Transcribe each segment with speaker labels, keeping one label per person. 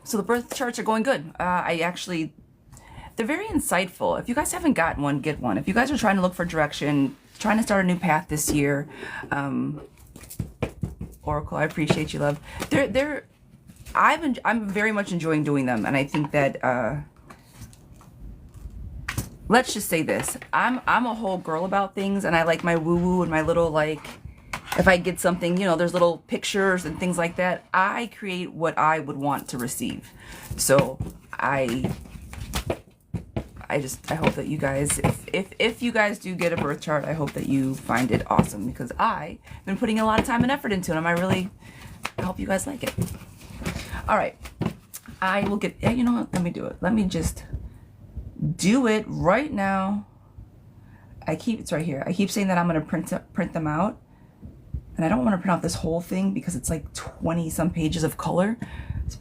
Speaker 1: so the birth charts are going good. They're very insightful. If you guys haven't gotten one, get one. If you guys are trying to look for direction, trying to start a new path this year, Oracle, I appreciate you, love. I'm very much enjoying doing them, and I think that let's just say this: I'm a whole girl about things, and I like my woo woo and my little, like, if I get something, you know, there's little pictures and things like that. I create what I would want to receive. So I hope that you guys, if you guys do get a birth chart, I hope that you find it awesome, because I've been putting a lot of time and effort into them. I hope you guys like it. All right, I will get, you know what, let me do it. Let me just do it right now. It's right here. I keep saying that I'm going to print them out, and I don't want to print out this whole thing because it's like 20 some pages of color,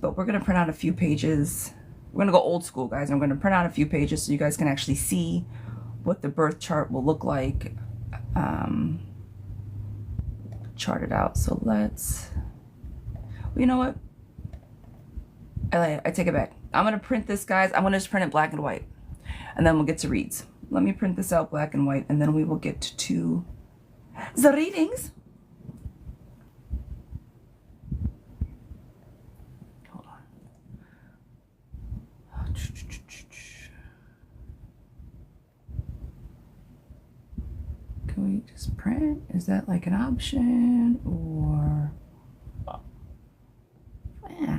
Speaker 1: but we're going to print out a few pages. We're going to go old school, guys. I'm going to print out a few pages so you guys can actually see what the birth chart will look like. Chart it out. So let's, well, you know what? I take it back. I'm going to print this, guys. I'm going to just print it black and white, and then we'll get to reads. Let me print this out black and white, and then we will get to the readings. Hold on. Can we just print? Is that like an option, or? Yeah.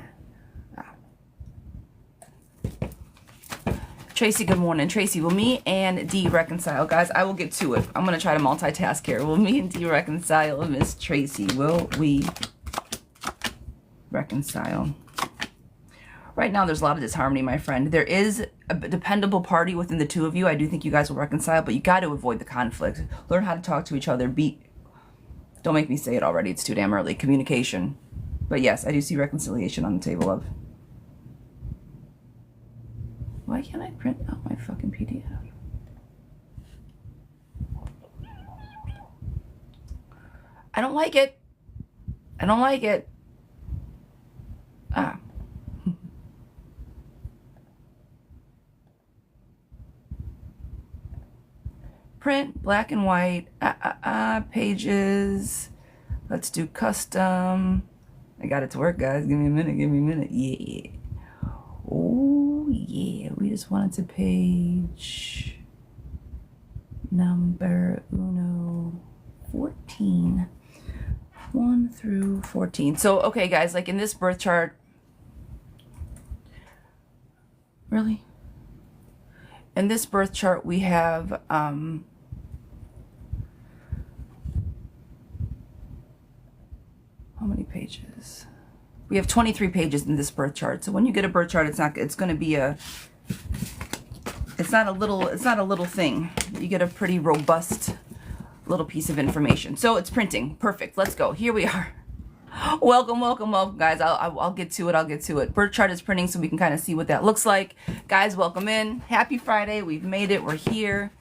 Speaker 1: Tracy, good morning. Tracy, will me and Dee reconcile? Guys, I will get to it. I'm going to try to multitask here. Will me and Dee reconcile? Miss Tracy, will we reconcile? Right now, there's a lot of disharmony, my friend. There is a dependable party within the two of you. I do think you guys will reconcile, but you got to avoid the conflict. Learn how to talk to each other. Don't make me say it already. It's too damn early. Communication. But yes, I do see reconciliation on the table of. Why can't I print out my fucking PDF? I don't like it. I don't like it. Ah. Print, black and white, pages. Let's do custom. I got it to work, guys. Give me a minute, Yeah. Oh, yeah. We just wanted to page number 14. 1 through 14. So, okay, guys, like in this birth chart. Really? In this birth chart, we have, how many pages? We have 23 pages in this birth chart. So when you get a birth chart, it's going to be it's not a little thing. You get a pretty robust little piece of information. So it's printing. Perfect. Let's go. Here we are. Welcome, guys. I'll get to it. Birth chart is printing so we can kind of see what that looks like. Guys, welcome in. Happy Friday. We've made it. We're here.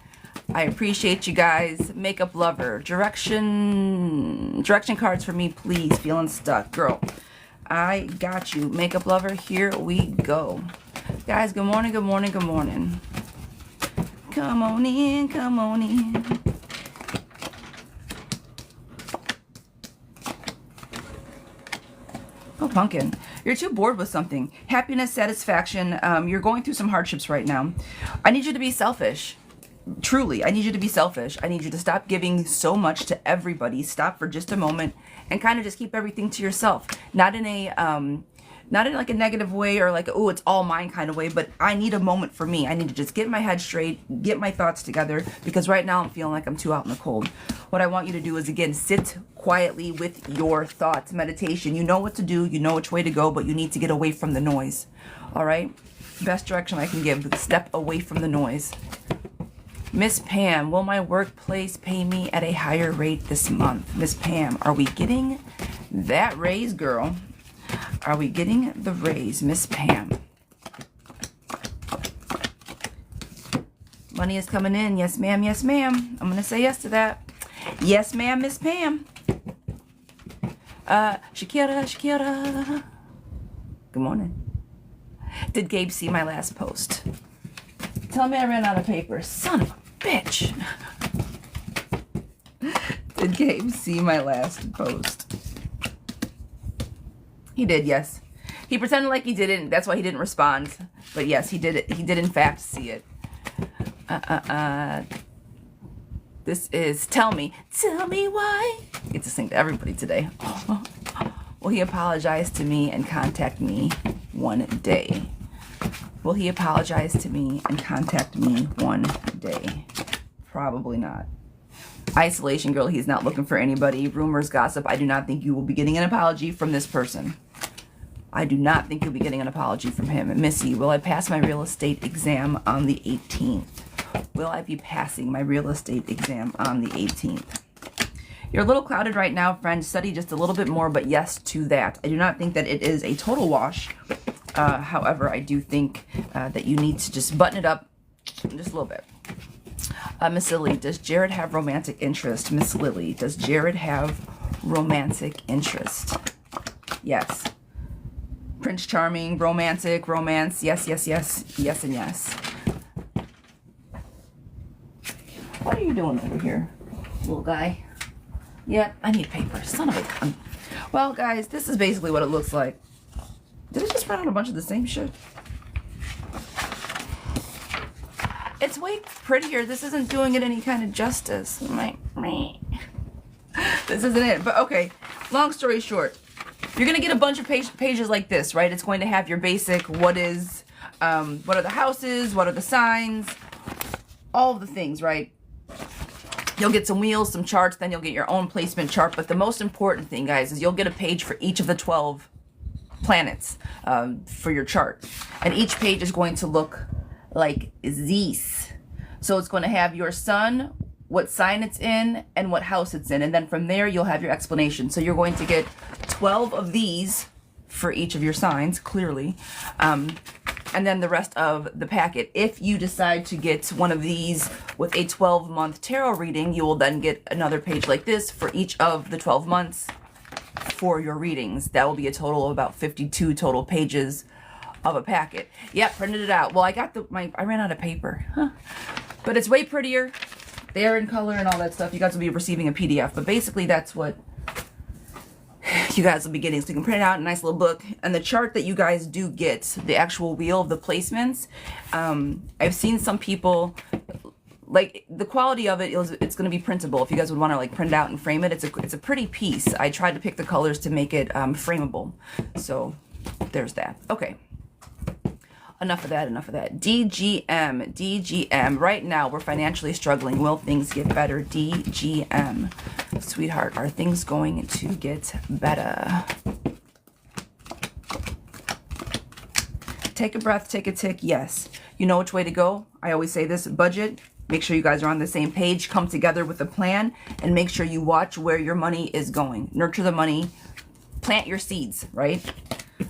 Speaker 1: I appreciate you guys. Makeup lover. Direction cards for me, please. Feeling stuck. Girl, I got you. Makeup lover, here we go. Guys, good morning. Come on in. Oh, pumpkin. You're too bored with something. Happiness, satisfaction. You're going through some hardships right now. I need you to be selfish. Truly, I need you to be selfish. I need you to stop giving so much to everybody. Stop for just a moment and kind of just keep everything to yourself. Not in like a negative way or like, oh, it's all mine kind of way, but I need a moment for me. I need to just get my head straight, get my thoughts together, because right now I'm feeling like I'm too out in the cold. What I want you to do is, again, sit quietly with your thoughts. Meditation. You know what to do. You know which way to go, but you need to get away from the noise. All right? Best direction I can give. Step away from the noise. Miss Pam, will my workplace pay me at a higher rate this month? Miss Pam, are we getting that raise, girl? Are we getting the raise, Miss Pam? Money is coming in. Yes, ma'am. Yes, ma'am. I'm going to say yes to that. Yes, ma'am, Miss Pam. Shakira. Good morning. Did Gabe see my last post? Tell me I ran out of paper. Son of a bitch. Did Gabe see my last post? He did, yes. He pretended like he didn't. That's why he didn't respond. But yes, he did it. He did in fact see it. This is tell me why. I get to sing to everybody today. Will he apologize to me and contact me one day? Will he apologize to me and contact me one day? Probably not. Isolation girl, he's not looking for anybody. Rumors, gossip. I do not think you will be getting an apology from this person. I do not think you'll be getting an apology from him. Missy, will I pass my real estate exam on the 18th? Will I be passing my real estate exam on the 18th? You're a little clouded right now, friend. Study just a little bit more, but yes to that. I do not think that it is a total wash. However, I do think that you need to just button it up just a little bit. Miss Lily, does Jared have romantic interest? Miss Lily, does Jared have romantic interest? Yes. Prince Charming, romantic, romance. Yes, yes, yes, yes, and yes. What are you doing over here, little guy? Yeah, I need paper. Son of a gun. Well, guys, this is basically what it looks like. Did it just run out a bunch of the same shit? It's way prettier. This isn't doing it any kind of justice. This isn't it. But okay, long story short, you're going to get a bunch of pages like this, right? It's going to have your basic what are the houses, what are the signs, all of the things, right? You'll get some wheels, some charts, then you'll get your own placement chart. But the most important thing, guys, is you'll get a page for each of the 12 planets for your chart. And each page is going to look like this. So it's going to have your sun, what sign it's in, and what house it's in. And then from there, you'll have your explanation. So you're going to get 12 of these for each of your signs, clearly. And then the rest of the packet. If you decide to get one of these with a 12-month tarot reading, you will then get another page like this for each of the 12 months for your readings. That will be a total of about 52 total pages of a packet. Yep, printed it out. Well, I got I ran out of paper. Huh. But it's way prettier. They're in color and all that stuff. You guys will be receiving a PDF. But basically, that's what you guys will be getting. So you can print it out in a nice little book. And the chart that you guys do get, the actual wheel of the placements, I've seen some people, like, the quality of it is, it's going to be printable. If you guys would want to like print it out and frame it, it's a pretty piece. I tried to pick the colors to make it frameable. So there's that. Okay. Enough of that, enough of that. DGM. Right now, we're financially struggling. Will things get better? DGM. Sweetheart, are things going to get better? Take a breath, take a tick. Yes. You know which way to go. I always say this, budget. Make sure you guys are on the same page. Come together with a plan and make sure you watch where your money is going. Nurture the money. Plant your seeds, right?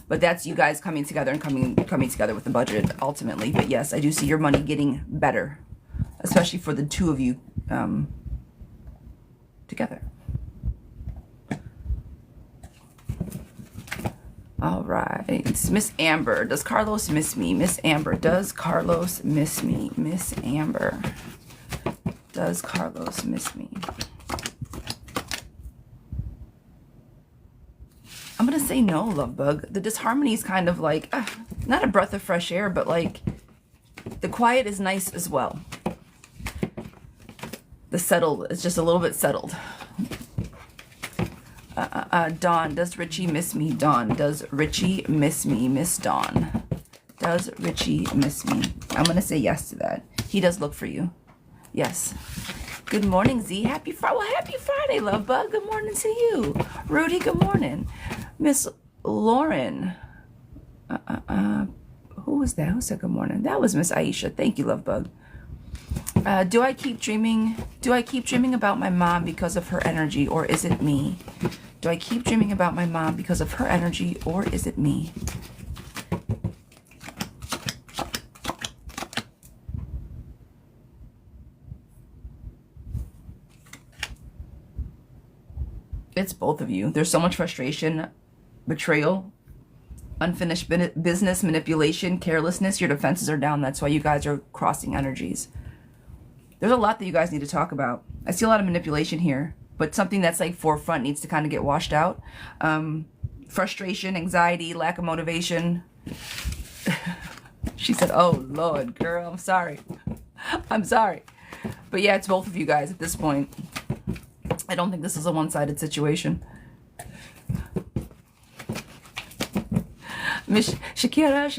Speaker 1: But that's you guys coming together and coming together with the budget ultimately. But yes, I do see your money getting better, especially for the two of you together. All right, Miss Amber, does Carlos miss me? Miss Amber, does Carlos miss me? Miss Amber, does Carlos miss me? I'm going to say no, love bug. The disharmony is kind of like, not a breath of fresh air, but like the quiet is nice as well. The settled is just a little bit settled. Dawn, does Richie miss me? Dawn, does Richie miss me? Miss Dawn, does Richie miss me? I'm going to say yes to that. He does look for you. Yes. Good morning, Z. Happy Friday. Well, happy Friday, love bug. Good morning to you. Rudy, good morning. Miss Lauren. Who was that? Who said good morning? That was Miss Aisha. Thank you, love bug. Do I keep dreaming about my mom because of her energy, or is it me? Do I keep dreaming about my mom because of her energy, or is it me? It's both of you. There's so much frustration, betrayal, Unfinished business, manipulation, carelessness. Your defenses are down. That's why you guys are crossing energies. There's a lot that you guys need to talk about. I see a lot of manipulation here, but something that's like forefront needs to kind of get washed out. Frustration, anxiety, lack of motivation. She said, oh, Lord, girl, I'm sorry. I'm sorry. But yeah, it's both of you guys at this point. I don't think this is a one-sided situation. Miss Shakira.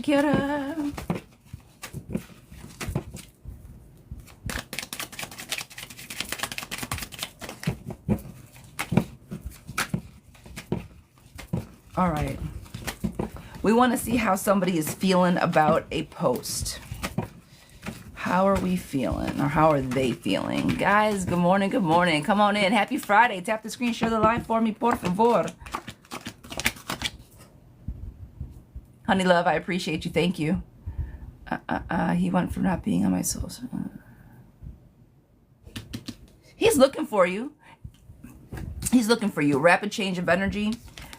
Speaker 1: All right. We want to see how somebody is feeling about a post. How are we feeling, or how are they feeling? Guys, good morning, good morning. Come on in. Happy Friday. Tap the screen, share the live for me, por favor. Honey love, I appreciate you. Thank you. He went from not being on my soul. He's looking for you. He's looking for you. Rapid change of energy.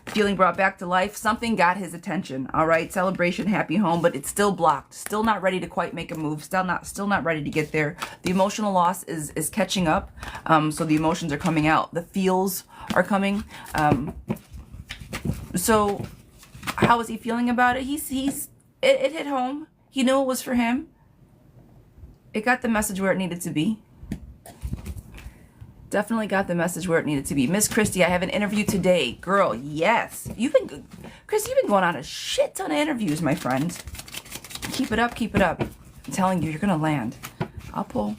Speaker 1: Feeling brought back to life. Something got his attention. All right. Celebration, happy home, but it's still blocked. Still not ready to quite make a move. Still not ready to get there. The emotional loss is catching up. So the emotions are coming out. The feels are coming. So how is he feeling about it? It hit home. He knew it was for him. It got the message where it needed to be. Definitely got the message where it needed to be. Miss Christy, I have an interview today. Girl, yes. Chris, you've been going on a shit ton of interviews, my friend. Keep it up, keep it up. I'm telling you, you're going to land. I'll pull.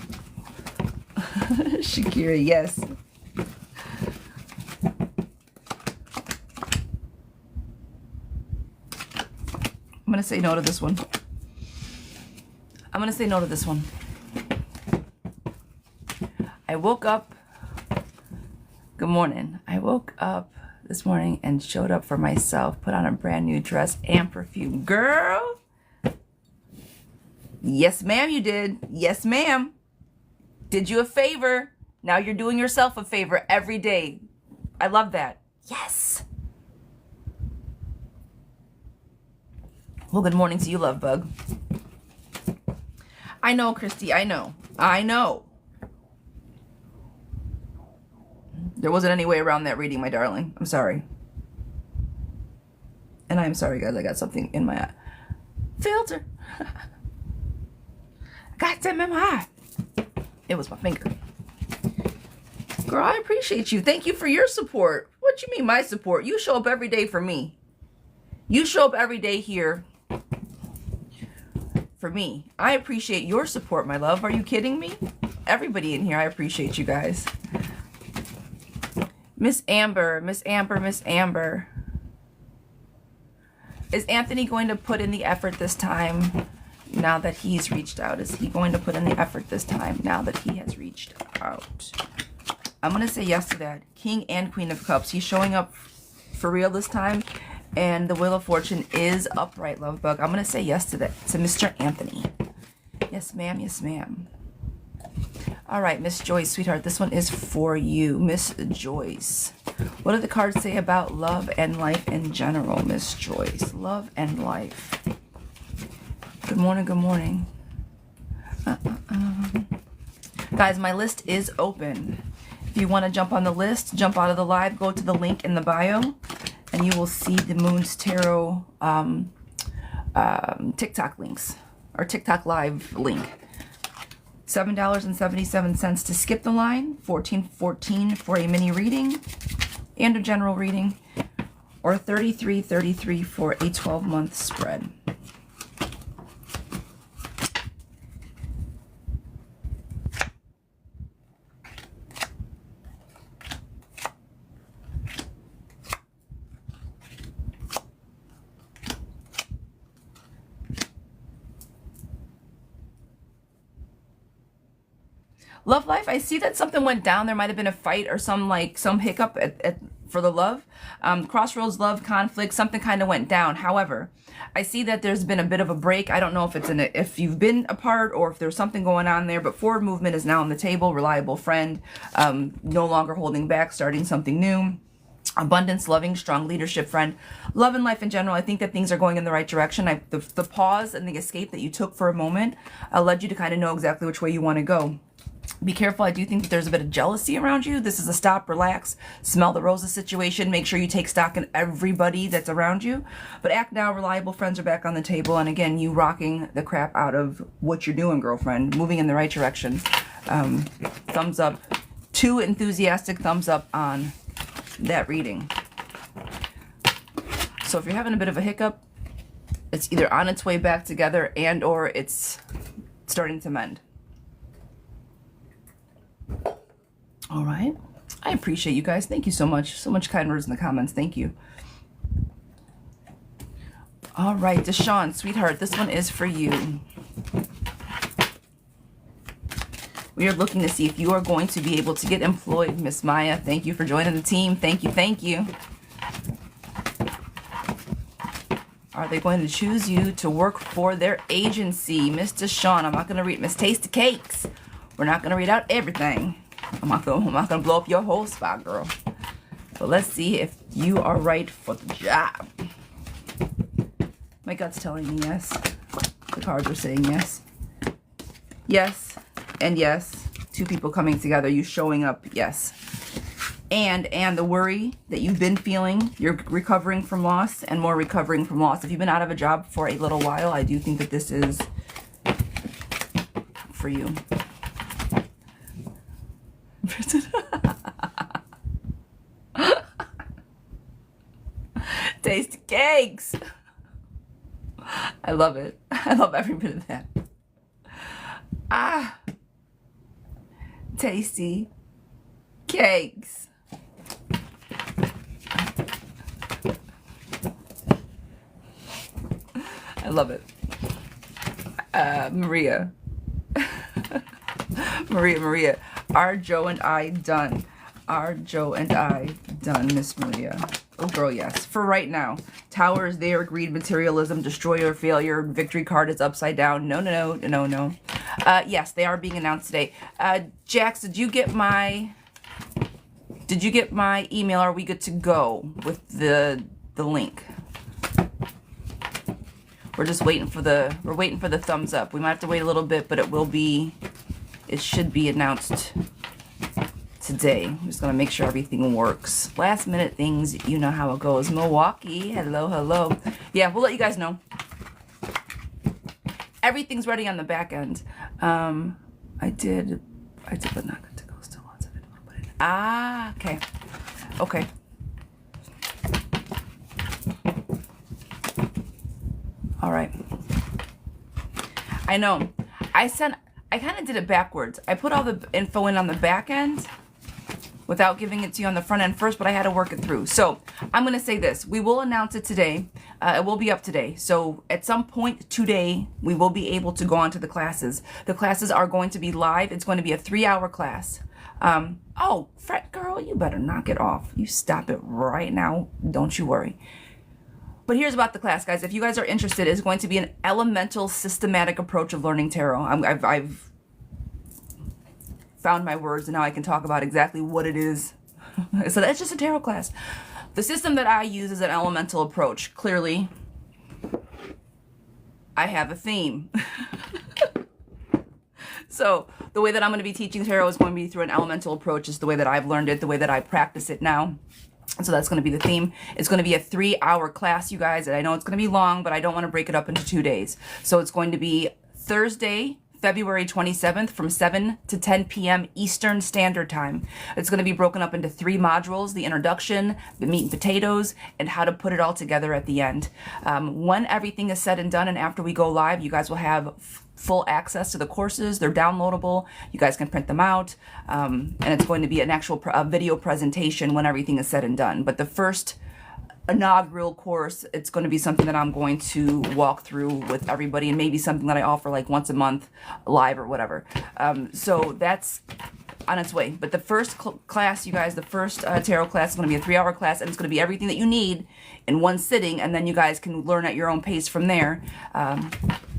Speaker 1: Shakira, yes. I'm going to say no to this one. I'm going to say no to this one. I woke up. Good morning. I woke up this morning and showed up for myself, put on a brand new dress and perfume. Girl. Yes, ma'am, you did. Yes, ma'am. Did you a favor. Now you're doing yourself a favor every day. I love that. Yes. Well, good morning to you, love bug. I know, Christy. I know. There wasn't any way around that reading, my darling. I'm sorry. And I'm sorry, guys. I got something in my eye. Filter. Got them in my eye. It was my finger. Girl, I appreciate you. Thank you for your support. What you mean my support? You show up every day for me. You show up every day here for me. I appreciate your support, my love. Are you kidding me? Everybody in here, I appreciate you guys. Miss Amber. Is Anthony going to put in the effort this time now that he's reached out? Is he going to put in the effort this time now that he has reached out? I'm going to say yes to that. King and Queen of Cups. He's showing up for real this time. And the Wheel of Fortune is upright, love bug. I'm going to say yes to that. To Mr. Anthony. Yes, ma'am. Yes, ma'am. All right, Miss Joyce, sweetheart, this one is for you. Miss Joyce. What do the cards say about love and life in general, Miss Joyce? Love and life. Good morning, good morning. Guys, my list is open. If you want to jump on the list, jump out of the live, go to the link in the bio, and you will see the Moon's Tarot TikTok links, or TikTok live link. $7.77 to skip the line, $14.14 for a mini reading and a general reading, or $33.33 for a 12-month spread. Love life, I see that something went down. There might have been a fight or some hiccup for the love. Crossroads, love, conflict, something kind of went down. However, I see that there's been a bit of a break. I don't know if if you've been apart or if there's something going on there, but forward movement is now on the table. Reliable friend, no longer holding back, starting something new. abundance, loving, strong leadership friend, love and life in general. I think that things are going in the right direction. The pause and the escape that you took for a moment led you to kind of know exactly which way you want to go. Be careful. I do think that there's a bit of jealousy around you. This is a stop, relax, smell the roses situation. Make sure you take stock in everybody that's around you. But act now. Reliable friends are back on the table. And again, you rocking the crap out of what you're doing, girlfriend. Moving in the right direction. Thumbs up. 2 enthusiastic thumbs up on that reading. So if you're having a bit of a hiccup, it's either on its way back together and or it's starting to mend. All right. I appreciate you guys. Thank you so much. So much kind words in the comments. Thank you. All right, Deshawn, sweetheart, this one is for you. We are looking to see if you are going to be able to get employed, Miss Maya. Thank you for joining the team. Thank you, thank you. Are they going to choose you to work for their agency? Miss Deshawn, I'm not going to read Miss Tasty Cakes. We're not going to read out everything. I'm not gonna blow up your whole spot, girl. But let's see if you are right for the job. My gut's telling me yes. The cards are saying yes. Yes and yes. 2 people coming together. You showing up. Yes. And the worry that you've been feeling. You're recovering from loss and more recovering from loss. If you've been out of a job for a little while, I do think that this is for you. Tasty cakes. I love it. I love every bit of that. Tasty cakes. I love it. Maria. Maria. Are Joe and I done? Are Joe and I done, Miss Maria? Oh, girl, yes. For right now. Tower is there. Greed, materialism, destroyer, failure. Victory card is upside down. No. Yes, they are being announced today. Jax, did you get my email? Are we good to go with the link? We're just waiting for the thumbs up. We might have to wait a little bit, but it should be announced today. I'm just gonna make sure everything works. Last minute things, you know how it goes. Milwaukee, hello. Yeah, we'll let you guys know. Everything's ready on the back end. I did, but not good to go. Still lots of it. Put it. Okay. All right. I know. I kind of did it backwards. I put all the info in on the back end without giving it to you on the front end first, but I had to work it through. So I'm going to say this. We will announce it today. It will be up today. So at some point today, we will be able to go on to the classes. The classes are going to be live. It's going to be a 3-hour class. Oh, fret girl, you better knock it off. You stop it right now. Don't you worry. But here's about the class, guys. If you guys are interested, it's going to be an elemental systematic approach of learning tarot. I've found my words, and now I can talk about exactly what it is. So that's just a tarot class. The system that I use is an elemental approach. Clearly, I have a theme. So the way that I'm going to be teaching tarot is going to be through an elemental approach. Is the way that I've learned it, the way that I practice it now. So that's going to be the theme. It's going to be a 3-hour class, you guys. And I know it's going to be long, but I don't want to break it up into 2 days. So it's going to be Thursday, February 27th from 7 to 10 p.m. Eastern Standard Time. It's going to be broken up into 3 modules: the introduction, the meat and potatoes, and how to put it all together at the end. When everything is said and done and after we go live, you guys will have full access to the courses. They're downloadable. You guys can print them out. And it's going to be an actual video presentation when everything is said and done. But the first inaugural course, it's going to be something that I'm going to walk through with everybody, and maybe something that I offer like once a month live or whatever. So that's on its way. But the first class, you guys, the first tarot class is going to be a 3-hour class, and it's going to be everything that you need in one sitting, and then you guys can learn at your own pace from there.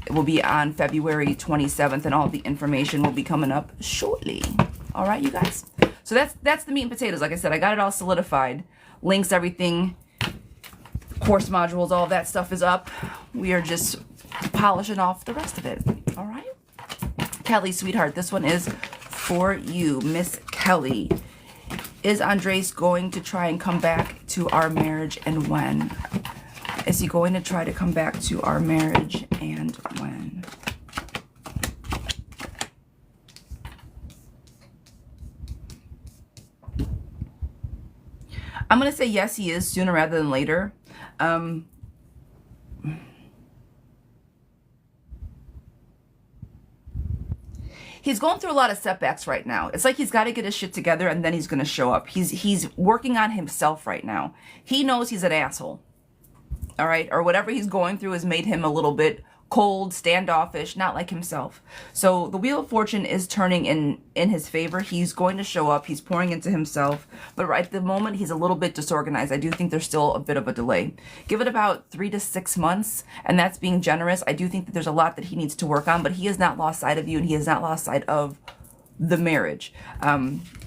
Speaker 1: It will be on February 27th, and all the information will be coming up shortly. All right, you guys. So that's the meat and potatoes. Like I said, I got it all solidified links, everything, course modules, all of that stuff is up. We are just polishing off the rest of it. All right. Kelly, sweetheart, this one is for you, Miss Kelly. Is Andres going to try and come back to our marriage, and when? Is he going to try to come back to our marriage, and when? I'm going to say yes, he is, sooner rather than later. He's going through a lot of setbacks right now. It's like he's got to get his shit together and then he's going to show up. He's working on himself right now. He knows he's an asshole. All right? Or whatever he's going through has made him a little bit cold, standoffish, not like himself. So the Wheel of Fortune is turning in his favor. He's going to show up. He's pouring into himself. But right at the moment, he's a little bit disorganized. I do think there's still a bit of a delay. Give it about 3 to 6 months, and that's being generous. I do think that there's a lot that he needs to work on, but he has not lost sight of you, and he has not lost sight of the marriage.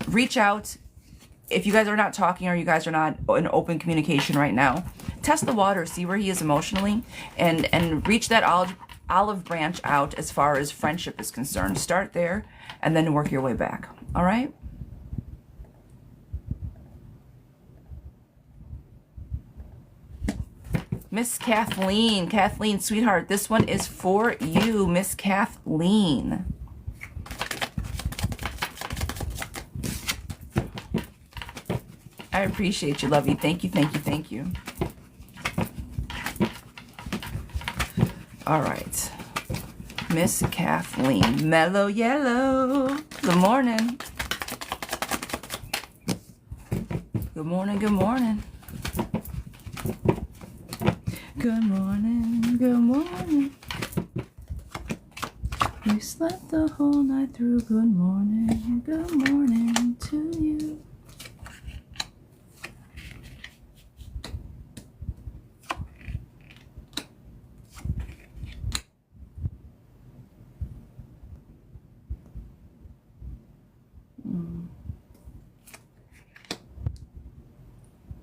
Speaker 1: Reach out. If you guys are not talking or you guys are not in open communication right now, test the water, see where he is emotionally, and reach that olive branch out as far as friendship is concerned. Start there and then work your way back. All right? Miss Kathleen. Kathleen, sweetheart, this one is for you, Miss Kathleen. I appreciate you, lovey. Thank you, thank you, thank you. All right. Miss Kathleen. Mellow Yellow. Good morning. Good morning, good morning. Good morning, good morning. You slept the whole night through. Good morning to you.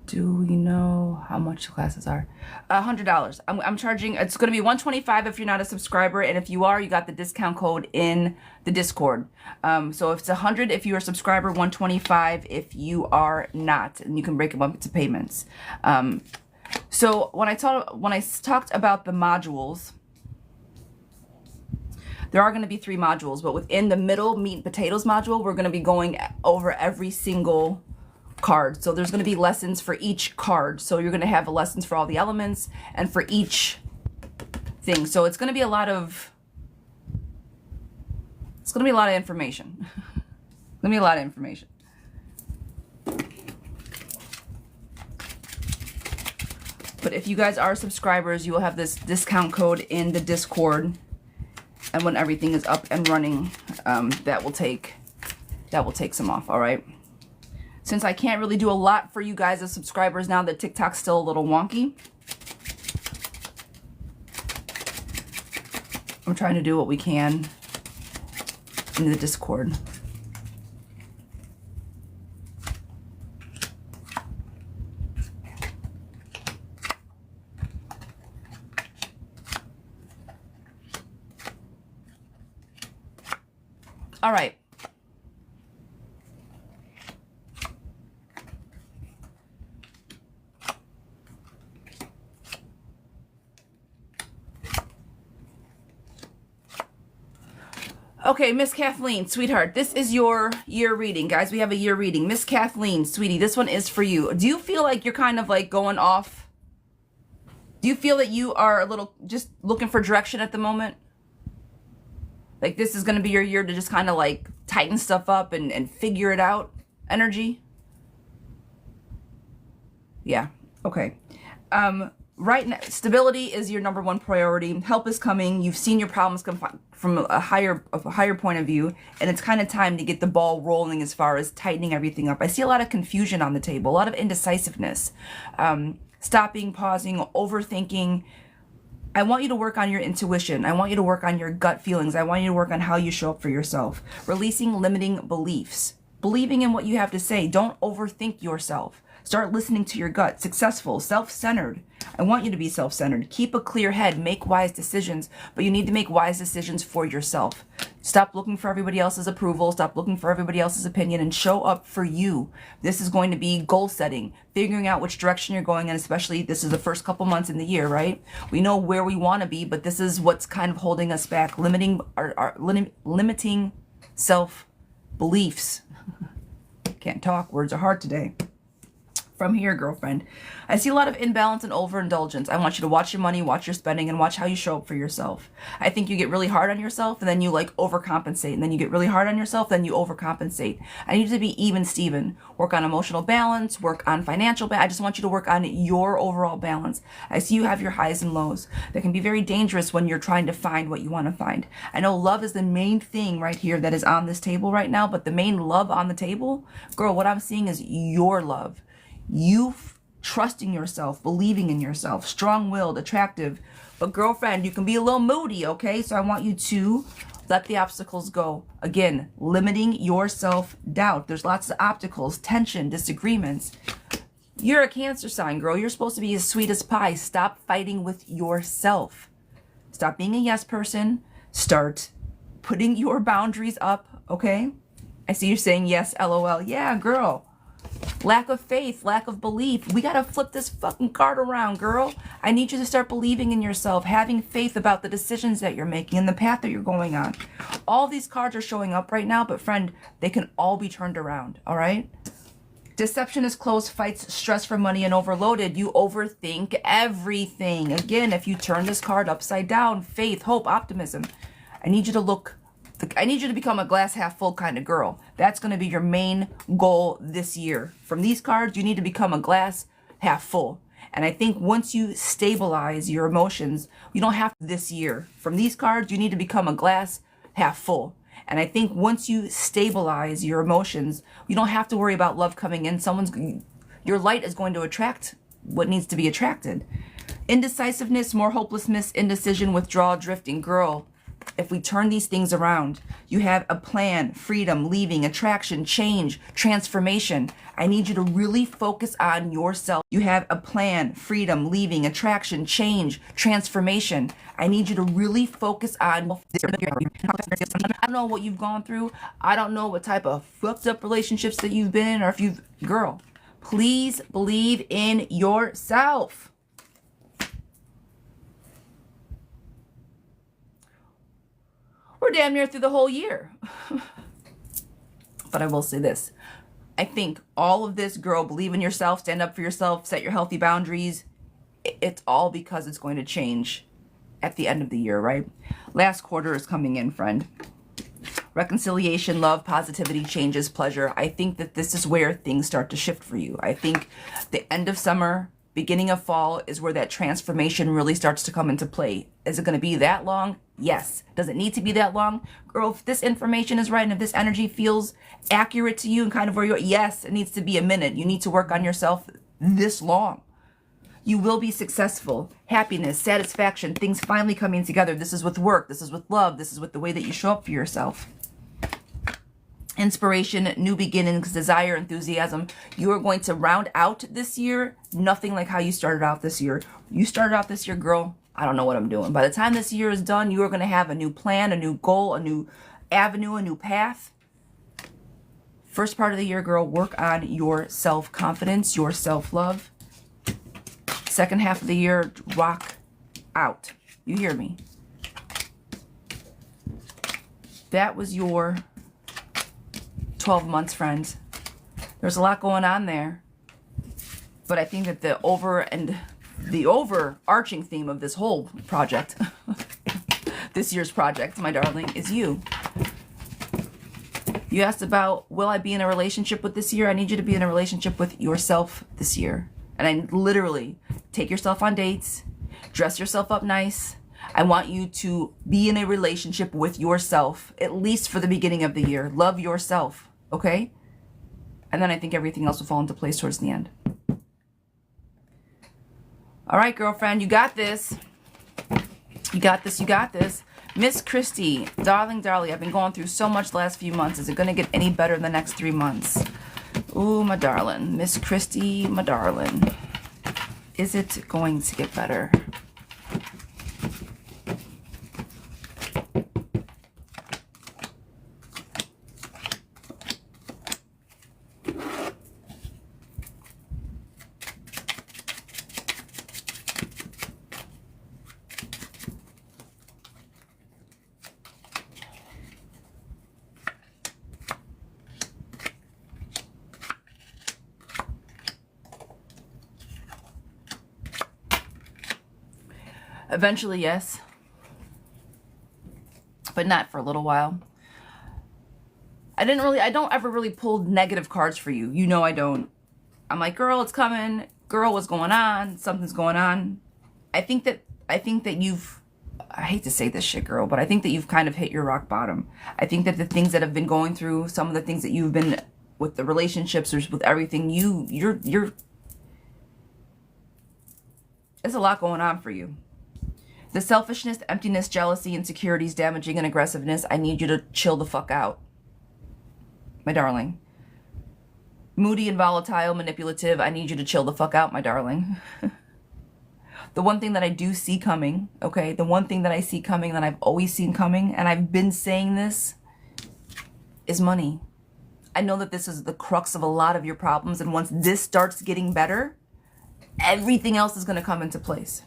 Speaker 1: Do we know how much the classes are? $100. I'm charging, it's going to be $125 if you're not a subscriber, and if you are, you got the discount code in the Discord. So if it's $100 if you're a subscriber, $125 if you are not, and you can break them up into payments. So when I talked about the modules, there are going to be 3 modules, but within the middle meat and potatoes module, we're going to be going over every single card. So there's going to be lessons for each card. So you're going to have lessons for all the elements and for each thing. So it's going to be a lot of information. It's going to be a lot of information. But if you guys are subscribers, you will have this discount code in the Discord. And when everything is up and running, that will take some off, all right? Since I can't really do a lot for you guys as subscribers now that TikTok's still a little wonky, I'm trying to do what we can in the Discord. All right. Okay, Miss Kathleen, sweetheart, this is your year reading. Guys, we have a year reading. Miss Kathleen, sweetie, this one is for you. Do you feel like you're kind of like going off? Do you feel that you are a little just looking for direction at the moment? Like this is going to be your year to just kind of like tighten stuff up and figure it out energy? Yeah, okay. Right now, stability is your number 1 priority. Help is coming. You've seen your problems come from a higher point of view, and it's kind of time to get the ball rolling as far as tightening everything up. I see a lot of confusion on the table, a lot of indecisiveness, stopping, pausing, overthinking. I want you to work on your intuition. I want you to work on your gut feelings. I want you to work on how you show up for yourself. Releasing limiting beliefs. Believing in what you have to say. Don't overthink yourself. Start listening to your gut. Successful, self-centered. I want you to be self-centered. Keep a clear head. Make wise decisions, but you need to make wise decisions for yourself. Stop looking for everybody else's approval. Stop looking for everybody else's opinion and show up for you. This is going to be goal setting, figuring out which direction you're going in, especially this is the first couple months in the year, right? We know where we want to be, but this is what's kind of holding us back, limiting limiting self-beliefs. Can't talk. Words are hard today. From here, girlfriend, I see a lot of imbalance and overindulgence. I want you to watch your money, watch your spending, and watch how you show up for yourself. I think you get really hard on yourself, and then you like overcompensate, and then you get really hard on yourself, then you overcompensate. I need you to be even, Steven. Work on emotional balance, work on financial balance. I just want you to work on your overall balance. I see you have your highs and lows. That can be very dangerous when you're trying to find what you want to find. I know love is the main thing right here that is on this table right now, but the main love on the table, girl, what I'm seeing is your love. You trusting yourself, believing in yourself, strong-willed, attractive. But girlfriend, you can be a little moody, okay? So I want you to let the obstacles go. Again, limiting your self-doubt. There's lots of obstacles, tension, disagreements. You're a Cancer sign, girl. You're supposed to be as sweet as pie. Stop fighting with yourself. Stop being a yes person. Start putting your boundaries up, okay? I see you saying yes, LOL. Yeah, girl. Lack of faith, lack of belief. We got to flip this fucking card around, girl. I need you to start believing in yourself, having faith about the decisions that you're making and the path that you're going on. All these cards are showing up right now, but friend, they can all be turned around, all right? Deception is closed, fights, stress for money, and overloaded. You overthink everything. Again, if you turn this card upside down, faith, hope, optimism, I need you to become a glass half full kind of girl. That's going to be your main goal this year. From these cards, you need to become a glass half full. And I think once you stabilize your emotions, you don't have to this year. From these cards, you need to become a glass half full. And I think once you stabilize your emotions, you don't have to worry about love coming in. Your light is going to attract what needs to be attracted. Indecisiveness, more hopelessness, indecision, withdrawal, drifting. Girl, if we turn these things around, you have a plan, freedom, leaving, attraction, change, transformation. I need you to really focus on yourself. You have a plan, freedom, leaving, attraction, change, transformation. I need you to really focus on. I don't know what you've gone through. I don't know what type of fucked up relationships that you've been in, or if you've, girl, please believe in yourself. We're damn near through the whole year. But I will say this. I think all of this, girl, believe in yourself, stand up for yourself, set your healthy boundaries. It's all because it's going to change at the end of the year, right? Last quarter is coming in, friend. Reconciliation, love, positivity, changes, pleasure. I think that this is where things start to shift for you. I think the end of summer, beginning of fall is where that transformation really starts to come into play. Is it going to be that long? Yes. Does it need to be that long? Girl, if this information is right and if this energy feels accurate to you and kind of where you're, yes, it needs to be a minute. You need to work on yourself this long. You will be successful. Happiness, satisfaction, things finally coming together. This is with work. This is with love. This is with the way that you show up for yourself. Inspiration, new beginnings, desire, enthusiasm. You are going to round out this year nothing like how you started out this year. You started out this year, girl, I don't know what I'm doing. By the time this year is done, you are going to have a new plan, a new goal, a new avenue, a new path. First part of the year, girl, work on your self-confidence, your self-love. Second half of the year, rock out. You hear me? That was your 12 months, friends. There's a lot going on there. But I think that the overarching theme of this whole project, this year's project, my darling, is you. You asked about, will I be in a relationship with this year? I need you to be in a relationship with yourself this year. And I literally take yourself on dates, dress yourself up nice. I want you to be in a relationship with yourself, at least for the beginning of the year. Love yourself, okay? And then I think everything else will fall into place towards the end. All right, girlfriend, you got this. You got this, you got this. Miss Christie, darling, I've been going through so much the last few months. Is it going to get any better in the next 3 months? Ooh, my darling. Miss Christie, my darling. Is it going to get better? Eventually, yes. But not for a little while. I don't ever really pull negative cards for you. You know I don't. I'm like, girl, it's coming. Girl, what's going on? Something's going on. I think that you've, I hate to say this shit, girl, but I think that you've kind of hit your rock bottom. I think that the things that have been going through, some of the things that you've been with the relationships or with everything, you're there's a lot going on for you. The selfishness, emptiness, jealousy, insecurities, damaging, and aggressiveness, I need you to chill the fuck out, my darling. Moody and volatile, manipulative, I need you to chill the fuck out, my darling. The one thing that I do see coming, okay, the one thing that I see coming, that I've always seen coming, and I've been saying this, is money. I know that this is the crux of a lot of your problems, and once this starts getting better, everything else is going to come into place.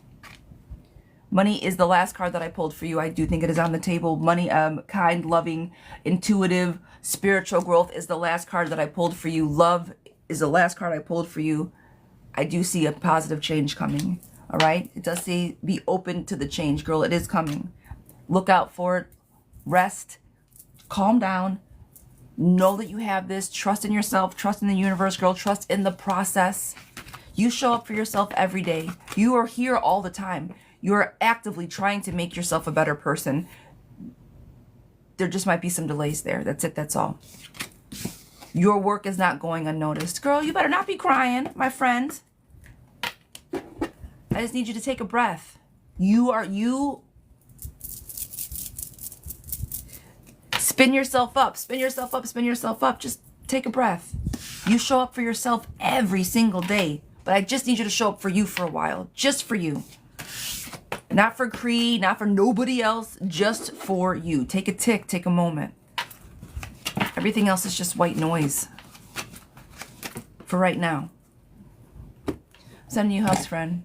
Speaker 1: Money is the last card that I pulled for you. I do think it is on the table. Money, kind, loving, intuitive, spiritual growth is the last card that I pulled for you. Love is the last card I pulled for you. I do see a positive change coming. All right? It does say be open to the change, girl. It is coming. Look out for it. Rest. Calm down. Know that you have this. Trust in yourself. Trust in the universe, girl. Trust in the process. You show up for yourself every day. You are here all the time. You're actively trying to make yourself a better person. There just might be some delays there. That's it. That's all. Your work is not going unnoticed. Girl, you better not be crying, my friend. I just need you to take a breath. You spin yourself up, spin yourself up, spin yourself up. Just take a breath. You show up for yourself every single day, but I just need you to show up for you for a while. Just for you. Not for Creed, not for nobody else, just for you. Take a tick, take a moment. Everything else is just white noise for right now. I'm sending you hugs, friend.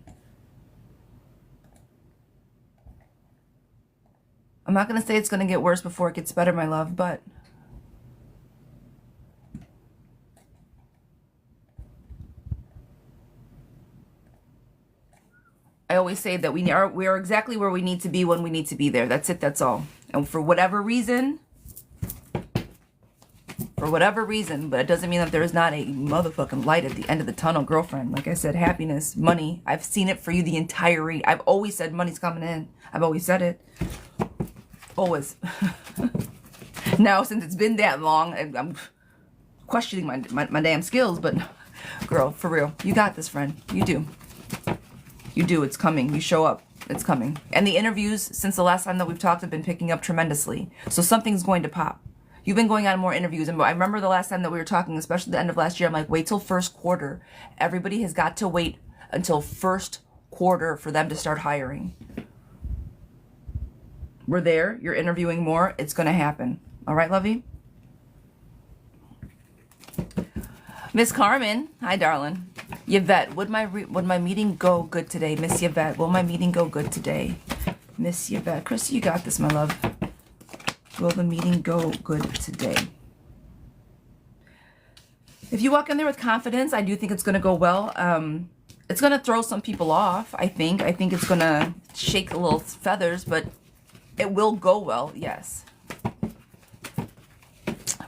Speaker 1: I'm not going to say it's going to get worse before it gets better, my love, but I always say that we are exactly where we need to be when we need to be there. That's it. That's all. And for whatever reason, but it doesn't mean that there is not a motherfucking light at the end of the tunnel, girlfriend. Like I said, happiness, money. I've seen it for you the entire read. I've always said money's coming in. I've always said it. Always. Now, since it's been that long, I'm questioning my damn skills. But girl, for real, you got this, friend. You do. You do. It's coming. You show up. It's coming. And the interviews since the last time that we've talked have been picking up tremendously. So something's going to pop. You've been going on more interviews. And I remember the last time that we were talking, especially the end of last year, I'm like, wait till first quarter. Everybody has got to wait until first quarter for them to start hiring. We're there. You're interviewing more. It's going to happen. All right, lovey? Miss Carmen. Hi, darling. Yvette, would my meeting go good today? Miss Yvette, will my meeting go good today? Miss Yvette. Chrissy, you got this, my love. Will the meeting go good today? If you walk in there with confidence, I do think it's going to go well. It's going to throw some people off, I think. I think it's going to shake a little feathers, but it will go well, yes.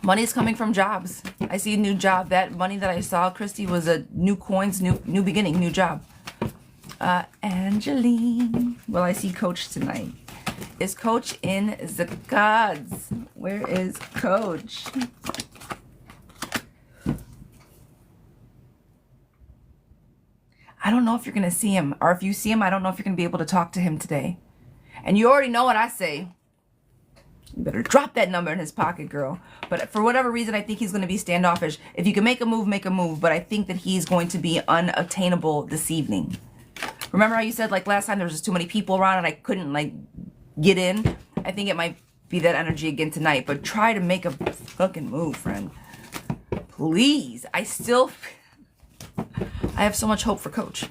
Speaker 1: Money is coming from jobs. I see a new job. That money that I saw, Christy, was a new coins, new beginning, new job. Angeline. Well, I see Coach tonight. Is Coach in the cards? Where is Coach? I don't know if you're going to see him. Or if you see him, I don't know if you're going to be able to talk to him today. And you already know what I say. You better drop that number in his pocket, girl. But for whatever reason, I think he's going to be standoffish. If you can make a move, make a move. But I think that he's going to be unattainable this evening. Remember how you said, like, last time there was just too many people around and I couldn't, like, get in? I think it might be that energy again tonight. But try to make a fucking move, friend. Please. I have so much hope for Coach.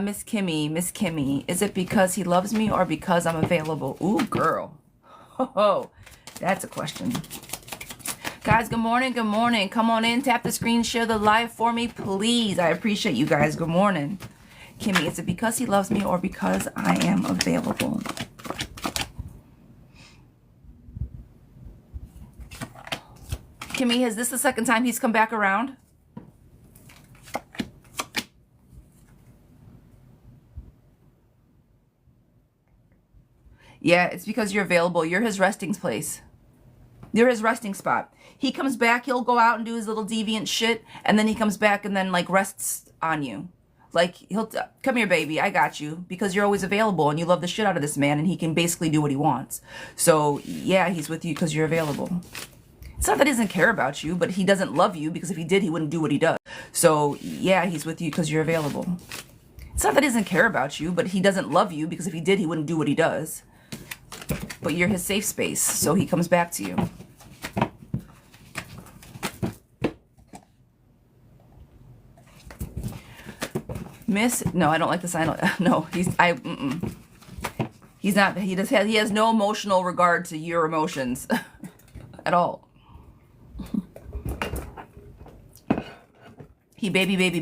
Speaker 1: Miss Kimmy, is it because he loves me or because I'm available? Ooh, girl. Oh, that's a question. Guys, good morning, good morning. Come on in, tap the screen, share the live for me, please. I appreciate you guys. Good morning. Kimmy, is it because he loves me or because I am available? Kimmy, is this the second time he's come back around? Yeah, it's because you're available. You're his resting place. You're his resting spot. He comes back, he'll go out and do his little deviant shit, and then he comes back and then, like, rests on you. Like, he'll, come here, baby, I got you, because you're always available, and you love the shit out of this man, and he can basically do what he wants. So, yeah, he's with you because you're available. It's not that he doesn't care about you, but he doesn't love you, because if he did, he wouldn't do what he does. So, yeah, he's with you because you're available. It's not that he doesn't care about you, but he doesn't love you, because if he did, he wouldn't do what he does. But you're his safe space, so he comes back to you. No, I don't like the sign. No, he has no emotional regard to your emotions at all. He babies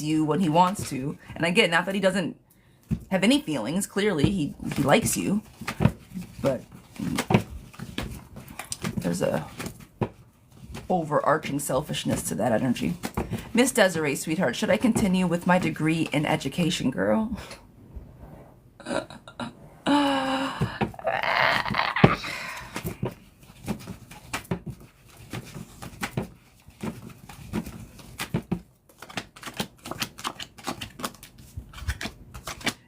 Speaker 1: you when he wants to. And again, not that he doesn't have any feelings. Clearly, he likes you. But there's a overarching selfishness to that energy. Miss Desiree, sweetheart, should I continue with my degree in education, girl?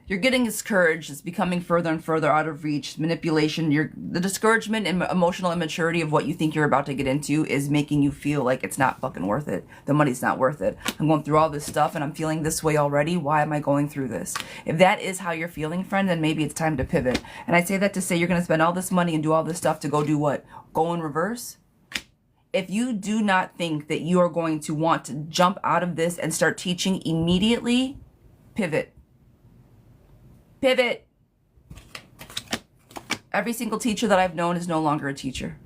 Speaker 1: You're getting discouraged. It's becoming further and further out of reach. Manipulation. The discouragement and emotional immaturity of what you think you're about to get into is making you feel like it's not fucking worth it. The money's not worth it. I'm going through all this stuff and I'm feeling this way already. Why am I going through this? If that is how you're feeling, friend, then maybe it's time to pivot. And I say that to say you're going to spend all this money and do all this stuff to go do what? Go in reverse? If you do not think that you are going to want to jump out of this and start teaching immediately, pivot. Pivot. Every single teacher that I've known is no longer a teacher.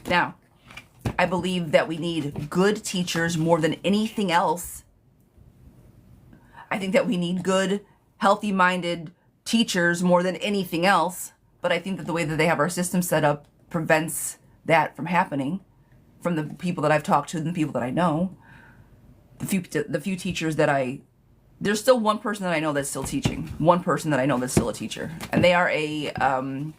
Speaker 1: Now, I believe that we need good teachers more than anything else. I think that we need good, healthy-minded teachers more than anything else. But I think that the way that they have our system set up prevents that from happening from the people that I've talked to and the people that I know. The few teachers that there's still one person that I know that's still teaching. One person that I know that's still a teacher. And they are an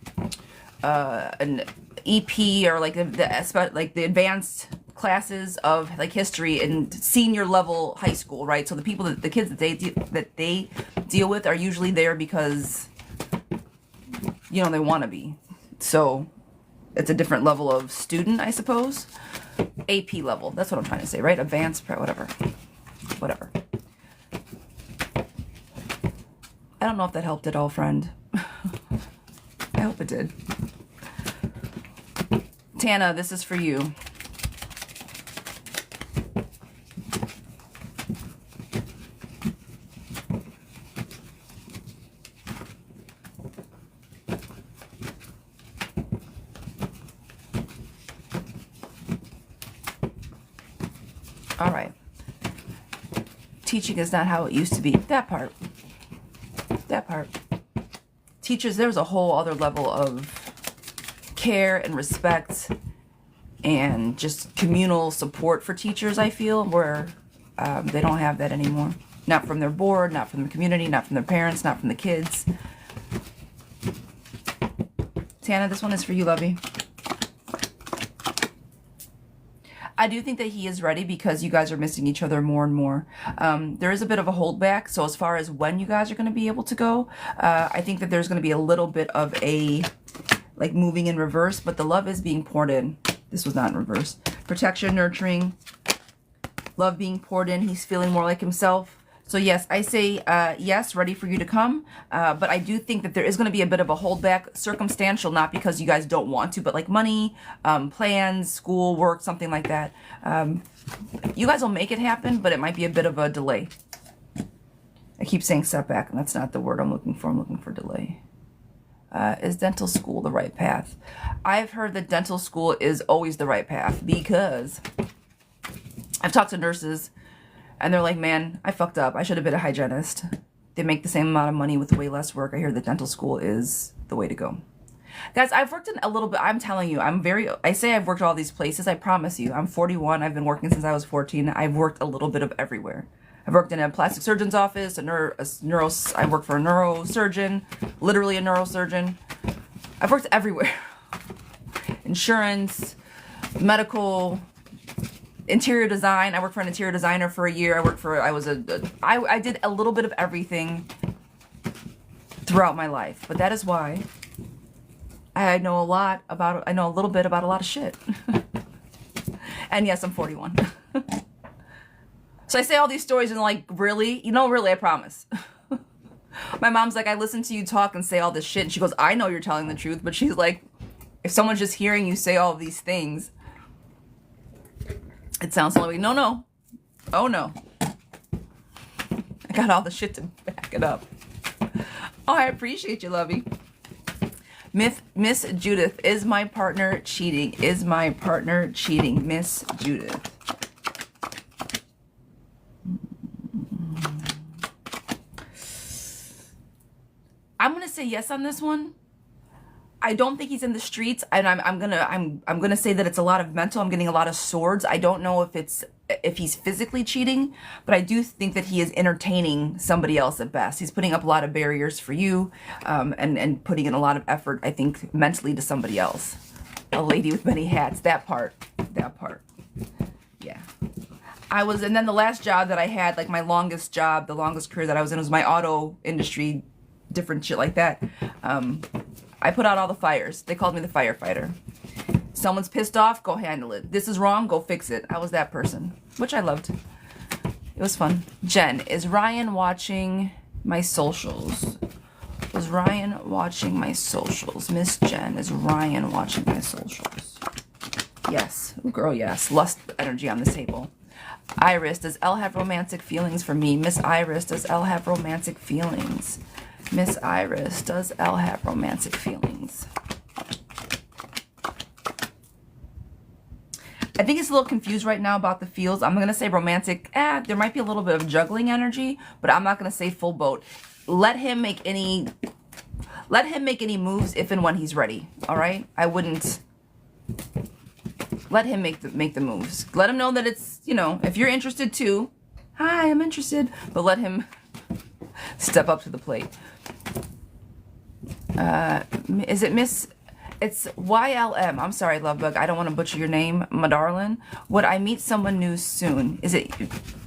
Speaker 1: EP or like the advanced classes of like history and senior level high school, right? So the kids that they deal with are usually there because, you know, they want to be. So it's a different level of student, I suppose. AP level. That's what I'm trying to say, right? Advanced, whatever. Whatever. I don't know if that helped at all, friend. I hope it did. Tana, this is for you. All right. Teaching is not how it used to be. That part. Teachers, there's a whole other level of care and respect and just communal support for teachers, I feel, where they don't have that anymore. Not from their board, not from the community, not from their parents, not from the kids. Tana, this one is for you, lovey. I do think that he is ready because you guys are missing each other more and more. There is a bit of a holdback. So as far as when you guys are going to be able to go, I think that there's going to be a little bit of a, like, moving in reverse, but the love is being poured in. This was not in reverse. Protection, nurturing, love being poured in. He's feeling more like himself. So yes, I say yes, ready for you to come. But I do think that there is going to be a bit of a holdback, circumstantial, not because you guys don't want to, but like money, plans, school, work, something like that. You guys will make it happen, but it might be a bit of a delay. I keep saying setback, and that's not the word I'm looking for. I'm looking for delay. Is dental school the right path? I've heard that dental school is always the right path because I've talked to nurses and they're like, man, I fucked up. I should have been a hygienist. They make the same amount of money with way less work. I hear that dental school is the way to go. Guys, I've worked in a little bit. I'm telling you, I say I've worked all these places. I promise you, I'm 41. I've been working since I was 14. I've worked a little bit of everywhere. I've worked in a plastic surgeon's office, I worked for a neurosurgeon, literally a neurosurgeon. I've worked everywhere. Insurance, medical, interior design. I worked for an interior designer for a year. I did a little bit of everything throughout my life. But that is why I know a little bit about a lot of shit. And yes, I'm 41. So I say all these stories and like, really? You know, really, I promise. My mom's like, I listen to you talk and say all this shit. And she goes, I know you're telling the truth. But she's like, if someone's just hearing you say all these things, it sounds like, no. Oh, no. I got all the shit to back it up. Oh, I appreciate you, lovey. Miss Judith, is my partner cheating? Is my partner cheating? Miss Judith. I'm gonna say yes on this one. I don't think he's in the streets, and I'm gonna say that it's a lot of mental. I'm getting a lot of swords. I don't know if he's physically cheating, but I do think that he is entertaining somebody else at best. He's putting up a lot of barriers for you, and putting in a lot of effort, I think, mentally to somebody else. A lady with many hats. That part. Yeah. And then the last job that I had, like my longest job, the longest career that I was in was my auto industry, different shit like that. I put out all the fires. They called me the firefighter. Someone's pissed off, go handle it. This is wrong, go fix it. I was that person, which I loved. It was fun. Jen, is Ryan watching my socials? Was Ryan watching my socials? Miss Jen, is Ryan watching my socials? Yes. Ooh, girl, yes. Lust energy on the table. Iris, does Elle have romantic feelings for me? Miss Iris, does Elle have romantic feelings? Miss Iris, does Elle have romantic feelings? I think it's a little confused right now about the feels. I'm going to say romantic. There might be a little bit of juggling energy, but I'm not going to say full boat. Let him make any moves if and when he's ready. All right? I wouldn't let him make the moves. Let him know that it's, you know, if you're interested too. Hi, I'm interested. But let him step up to the plate. Is it Miss? It's YLM. I'm sorry, Lovebug. I don't want to butcher your name, my darling. Would I meet someone new soon? Is it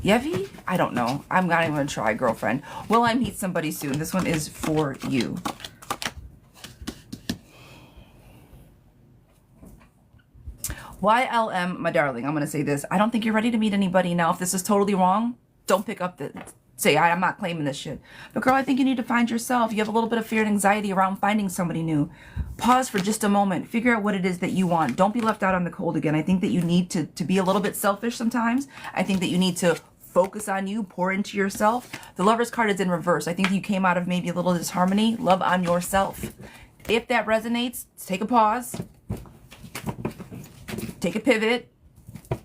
Speaker 1: Yevi? I don't know. I'm not even going to try, girlfriend. Will I meet somebody soon? This one is for you. YLM, my darling. I'm going to say this. I don't think you're ready to meet anybody now. If this is totally wrong, don't pick up the... Say, I'm not claiming this shit. But girl, I think you need to find yourself. You have a little bit of fear and anxiety around finding somebody new. Pause for just a moment. Figure out what it is that you want. Don't be left out on the cold again. I think that you need to be a little bit selfish sometimes. I think that you need to focus on you, pour into yourself. The Lover's card is in reverse. I think you came out of maybe a little disharmony. Love on yourself. If that resonates, take a pause. Take a pivot.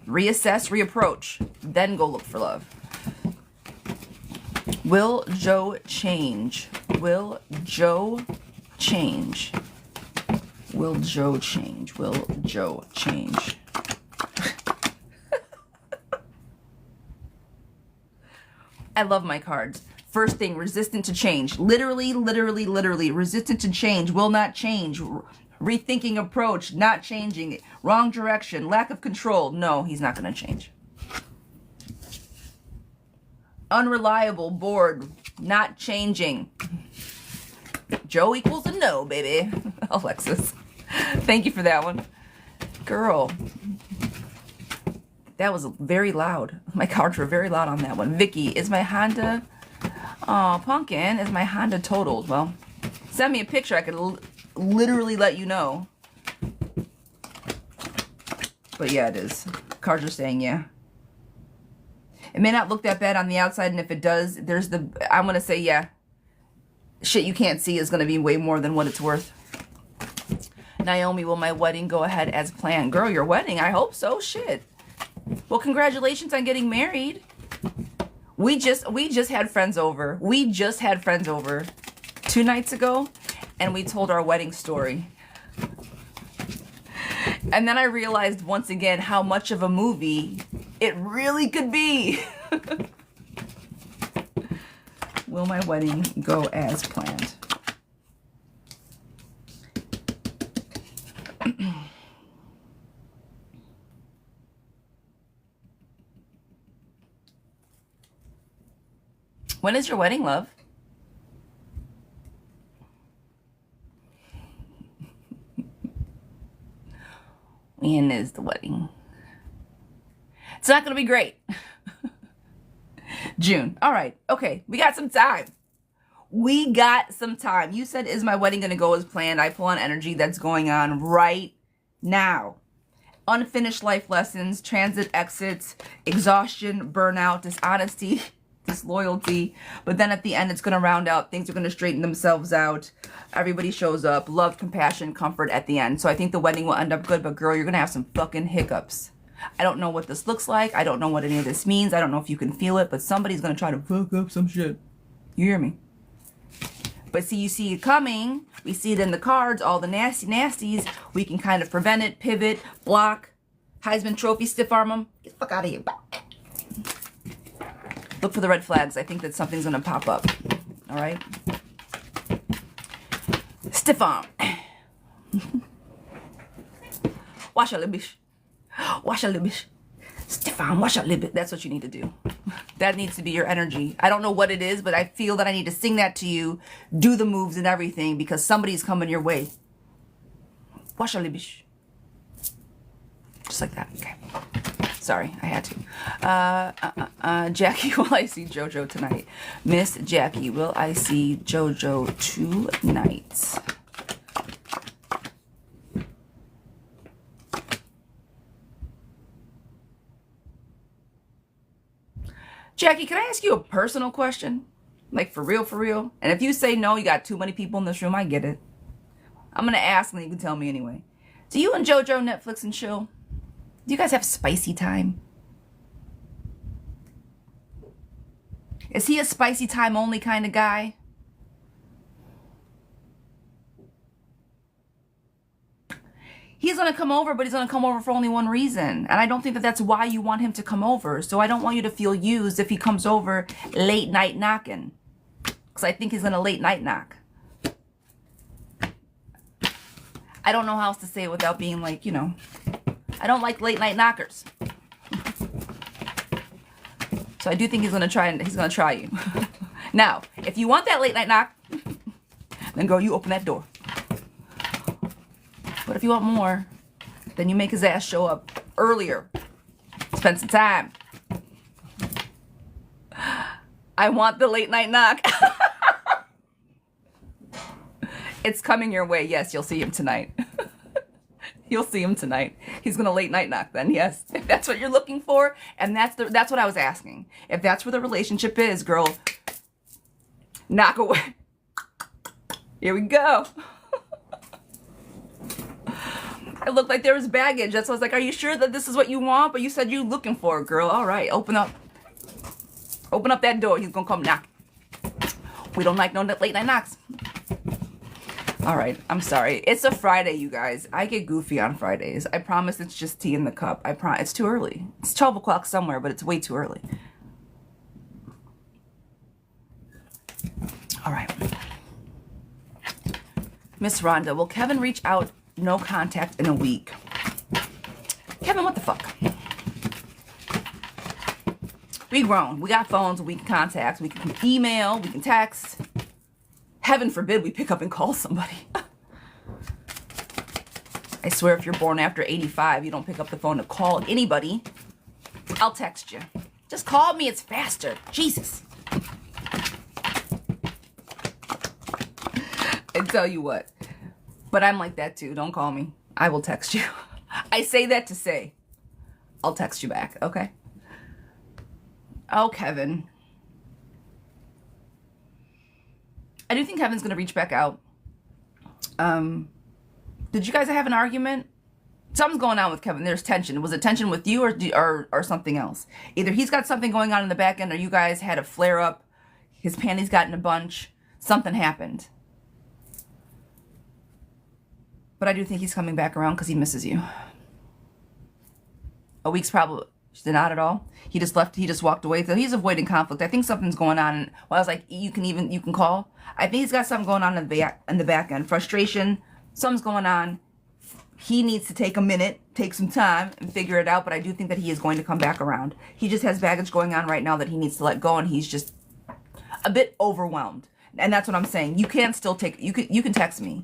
Speaker 1: Reassess, reapproach. Then go look for love. Will Joe change? Will Joe change? Will Joe change? Will Joe change? I love my cards. First thing, resistant to change. Literally, resistant to change. Will not change. rethinking approach, not changing, wrong direction, lack of control. No, he's not going to change. Unreliable, bored, not changing. Joe equals a no, baby. Alexis, thank you for that one. Girl, that was very loud. My cards were very loud on that one. Vicky, is my Honda... Oh, Pumpkin, is my Honda totaled? Well, send me a picture. I could literally let you know. But yeah, it is. Cards are saying yeah. It may not look that bad on the outside, and if it does, there's the... I'm going to say yeah. Shit you can't see is going to be way more than what it's worth. Naomi, will my wedding go ahead as planned? Girl, your wedding? I hope so. Shit. Well, congratulations on getting married. We just had friends over. We just had friends over 2 nights ago, and we told our wedding story. And then I realized once again how much of a movie it really could be. Will my wedding go as planned? When is your wedding, love? When is the wedding? It's not going to be great. June. All right. Okay. We got some time. We got some time. You said, is my wedding going to go as planned? I pull on energy that's going on right now. Unfinished life lessons, transit exits, exhaustion, burnout, dishonesty, disloyalty. But then at the end, it's going to round out. Things are going to straighten themselves out. Everybody shows up. Love, compassion, comfort at the end. So I think the wedding will end up good. But girl, you're going to have some fucking hiccups. I don't know what this looks like. I don't know what any of this means. I don't know if you can feel it. But somebody's going to try to fuck up some shit. You hear me? But see, you see it coming. We see it in the cards. All the nasty nasties. We can kind of prevent it, pivot, block. Heisman Trophy, stiff arm them. Get the fuck out of here. Look for the red flags. I think that something's going to pop up. All right? Stiff arm. Wash a little bit. Wash a little bit. Stiff arm, wash a little bit. That's what you need to do. That needs to be your energy. I don't know what it is, but I feel that I need to sing that to you. Do the moves and everything because somebody's coming your way. Wash a little bit. Just like that. Okay. Sorry, I had to. Jackie, will I see JoJo tonight? Miss Jackie, will I see JoJo tonight? Jackie, can I ask you a personal question? Like for real, for real? And if you say no, you got too many people in this room, I get it. I'm going to ask and then you can tell me anyway. Do you and JoJo Netflix and chill? Do you guys have spicy time? Is he a spicy time only kind of guy? He's going to come over, but he's going to come over for only one reason. And I don't think that that's why you want him to come over. So I don't want you to feel used if he comes over late night knocking. Because I think he's going to late night knock. I don't know how else to say it without being like, you know, I don't like late night knockers. So I do think he's going to try you. Now, if you want that late night knock, then girl, you open that door. But if you want more, then you make his ass show up earlier. Spend some time. I want the late night knock. It's coming your way. Yes, you'll see him tonight. You'll see him tonight. He's going to late night knock then, yes. If that's what you're looking for, and that's what I was asking. If that's where the relationship is, girl, knock away. Here we go. It looked like there was baggage. That's why I was like, are you sure that this is what you want? But you said you're looking for it, girl. All right, open up. Open up that door. He's going to come knock. We don't like no late night knocks. All right, I'm sorry. It's a Friday, you guys. I get goofy on Fridays. I promise it's just tea in the cup. It's too early. It's 12 o'clock somewhere, but it's way too early. All right. Miss Rhonda, will Kevin reach out no contact in a week. Kevin, what the fuck? We grown. We got phones. We can contact. We can email. We can text. Heaven forbid we pick up and call somebody. I swear if you're born after 85, you don't pick up the phone to call anybody. I'll text you. Just call me. It's faster. Jesus. I tell you what. But I'm like that too. Don't call me. I will text you. I say that to say, I'll text you back. Okay? Oh, Kevin. I do think Kevin's going to reach back out. Did you guys have an argument? Something's going on with Kevin. There's tension. Was it tension with you or something else? Either he's got something going on in the back end or you guys had a flare up. His panties got in a bunch. Something happened. But I do think he's coming back around because he misses you. A week's probably not at all. He just left. He just walked away. So he's avoiding conflict. I think something's going on. And I was like, you can call. I think he's got something going on in the back end. Frustration. Something's going on. He needs to take a minute, take some time, and figure it out. But I do think that he is going to come back around. He just has baggage going on right now that he needs to let go, and he's just a bit overwhelmed. And that's what I'm saying. You can still take. You can text me.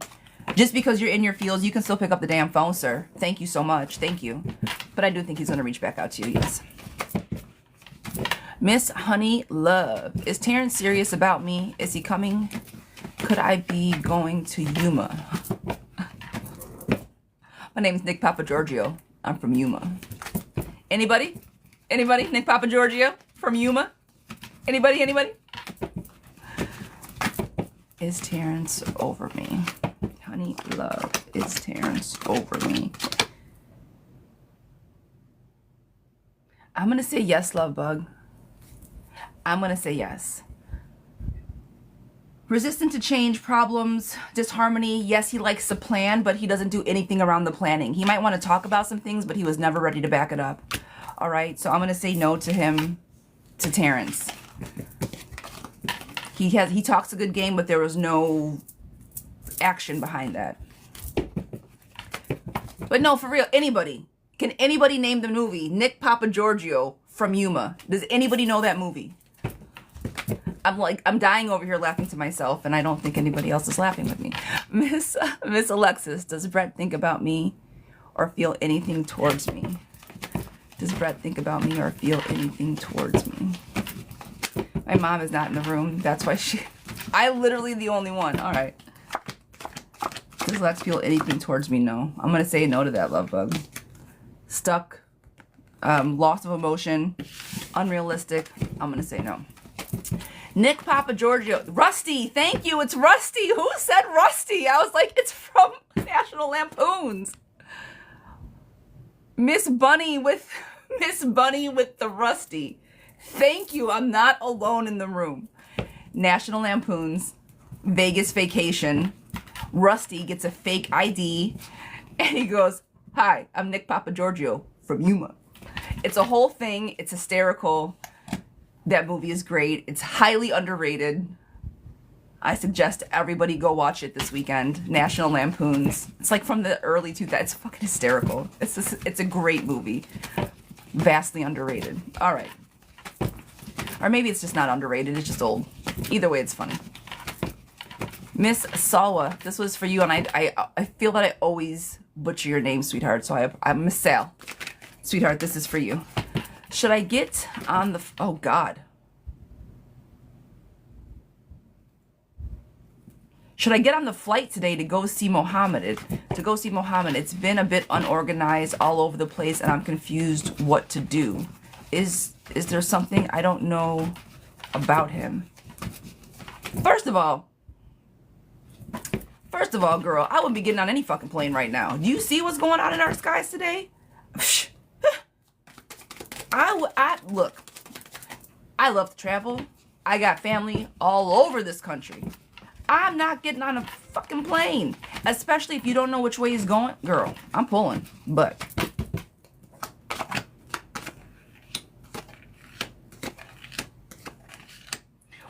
Speaker 1: Just because you're in your feels, you can still pick up the damn phone, sir. Thank you so much. Thank you. But I do think he's going to reach back out to you, yes. Miss Honey Love. Is Terrence serious about me? Is he coming? Could I be going to Yuma? My name's Nick Papa Giorgio. I'm from Yuma. Anybody? Anybody? Nick Papa Giorgio from Yuma? Anybody? Anybody? Is Terrence over me? Honey Love, is Terrence over me? I'm going to say yes, Love Bug. I'm going to say yes. Resistant to change, problems, disharmony. Yes, he likes to plan, but he doesn't do anything around the planning. He might want to talk about some things, but he was never ready to back it up. All right, so I'm going to say no to him, to Terrence. He talks a good game, but there was no action behind that. But no, for real, anybody. Can anybody name the movie Nick Papa Giorgio from Yuma? Does anybody know that movie? I'm dying over here laughing to myself, and I don't think anybody else is laughing with me. Miss Alexis, does Brett think about me or feel anything towards me? Does Brett think about me or feel anything towards me? My mom is not in the room. That's why I literally the only one. All right. Does Lex feel anything towards me? No. I'm going to say no to that, Love Bug. Stuck. Loss of emotion. Unrealistic. I'm going to say no. Nick Papa Giorgio. Rusty. Thank you. It's Rusty. Who said Rusty? I was like, it's from National Lampoons. Miss Bunny with the Rusty. Thank you. I'm not alone in the room. National Lampoons. Vegas Vacation. Rusty gets a fake ID and he goes, "Hi, I'm Nick Papa Giorgio from Yuma." It's a whole thing. It's hysterical. That movie is great. It's highly underrated. I suggest everybody go watch it this weekend. National Lampoons. It's like from the early 2000s. It's fucking hysterical. It's a great movie. Vastly underrated. All right. Or maybe it's just not underrated. It's just old. Either way, it's funny. Miss Salwa, this was for you, and I feel that I always butcher your name, sweetheart, so I'm Miss Sal. Sweetheart, this is for you. Should I get on the... Oh, God. Should I get on the flight today to go see Mohammed? It's been a bit unorganized all over the place, and I'm confused what to do. Is there something I don't know about him? First of all, girl, I wouldn't be getting on any fucking plane right now. Do you see what's going on in our skies today? Look, I love to travel. I got family all over this country. I'm not getting on a fucking plane, especially if you don't know which way he's going. Girl, I'm pulling, but...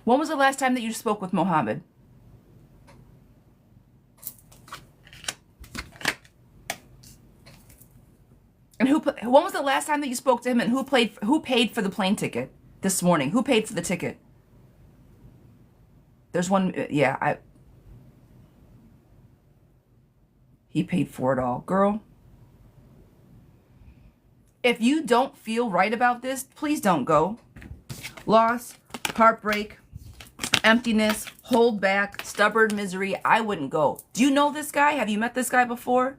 Speaker 1: When was the last time that you spoke with Mohammed? When was the last time that you spoke to him, and who paid for the plane ticket this morning? Who paid for the ticket? There's one, yeah, he paid for it all. Girl, if you don't feel right about this, please don't go. Loss, heartbreak, emptiness, hold back, stubborn misery. I wouldn't go. Do you know this guy? Have you met this guy before?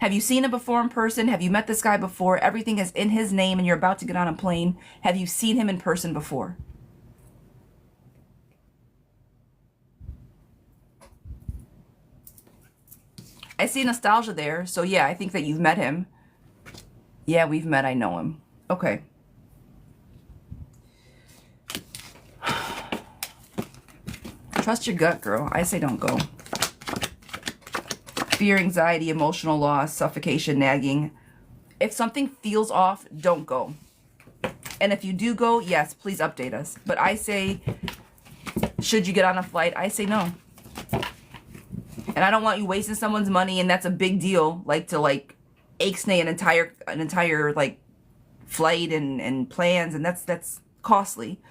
Speaker 1: Have you seen him before in person? Have you met this guy before? Everything is in his name and you're about to get on a plane. Have you seen him in person before? I see nostalgia there. So yeah, I think that you've met him. Yeah, we've met. I know him. Okay. Trust your gut, girl. I say don't go. Fear, anxiety, emotional loss, suffocation, nagging. If something feels off, don't go. And if you do go, yes, please update us. But I say, should you get on a flight? I say no. And I don't want you wasting someone's money, and that's a big deal. Like to ixnay an entire like flight and plans, and that's costly,